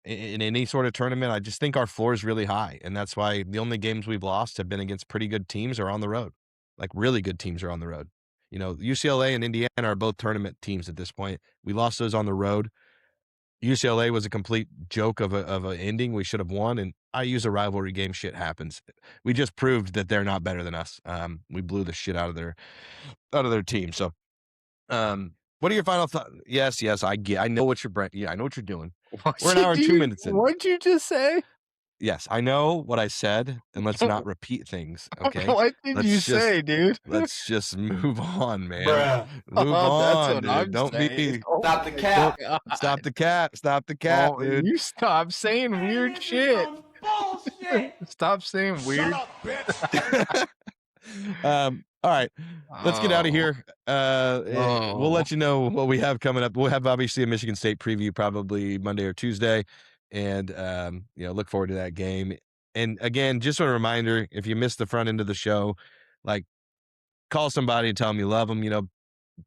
any sort of tournament, I just think our floor is really high, and that's why the only games we've lost have been against pretty good teams or on the road. Like, really good teams are on the road. UCLA and Indiana are both tournament teams at this point. We lost those on the road. UCLA was a complete joke of an ending. We should have won, and I use a rivalry game. Shit happens. We just proved that they're not better than us. We blew the shit out of their team. So, what are your final thoughts? Yes, I know what you're. I know what you're doing. We're an hour and 2 minutes in. What'd you just say? Yes, I know what I said, and let's not repeat things. Okay. What did you say, dude? Let's just move on, man. Bruh. Move on. That's what Dude. I'm Don't saying. be. Stop the cap. Stop the cat. Stop the cat, Oh, dude. you stop saying weird shit. Stop saying weird. All right, let's get out of here. We'll let you know what we have coming up. We'll have obviously a Michigan State preview probably Monday or Tuesday, and look forward to that game. And again, just a reminder, if you missed the front end of the show, like, call somebody and tell them you love them.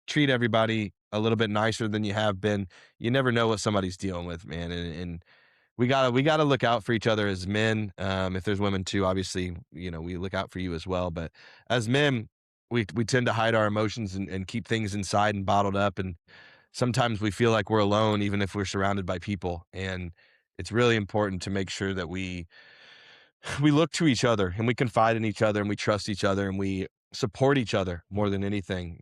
Treat everybody a little bit nicer than you have been. You never know what somebody's dealing with, man, and we gotta look out for each other as men. If there's women too, obviously, we look out for you as well. But as men, we tend to hide our emotions and keep things inside and bottled up. And sometimes we feel like we're alone, even if we're surrounded by people. And it's really important to make sure that we look to each other and we confide in each other and we trust each other and we support each other more than anything.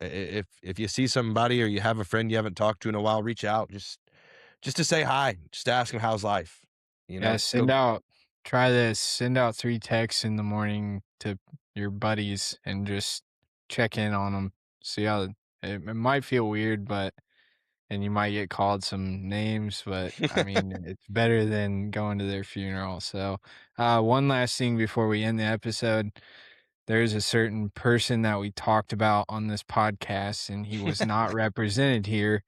If you see somebody or you have a friend you haven't talked to in a while, reach out just to say hi, just ask them how's life. Yeah, try this. Send out 3 texts in the morning to your buddies and just check in on them. See how it might feel weird, and you might get called some names, but I mean, it's better than going to their funeral. So, one last thing before we end the episode. There's a certain person that we talked about on this podcast, and he was not represented here.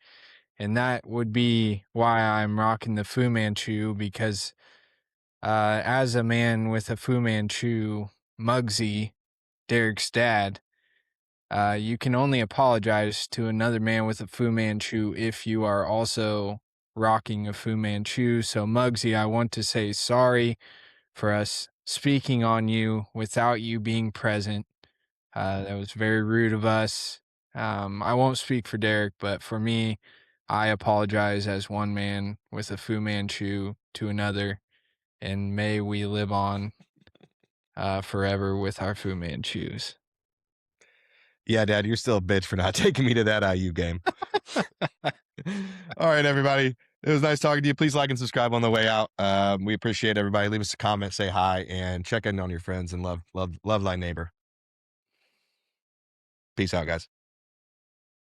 And that would be why I'm rocking the Fu Manchu, because as a man with a Fu Manchu, Muggsy, Derek's dad, you can only apologize to another man with a Fu Manchu if you are also rocking a Fu Manchu. So, Muggsy, I want to say sorry for us speaking on you without you being present. That was very rude of us. I won't speak for Derek, but for me, I apologize as one man with a Fu Manchu to another, and may we live on forever with our Fu Manchus. Yeah, Dad, you're still a bitch for not taking me to that IU game. All right, everybody. It was nice talking to you. Please like and subscribe on the way out. We appreciate everybody. Leave us a comment, say hi, and check in on your friends, and love thy neighbor. Peace out, guys.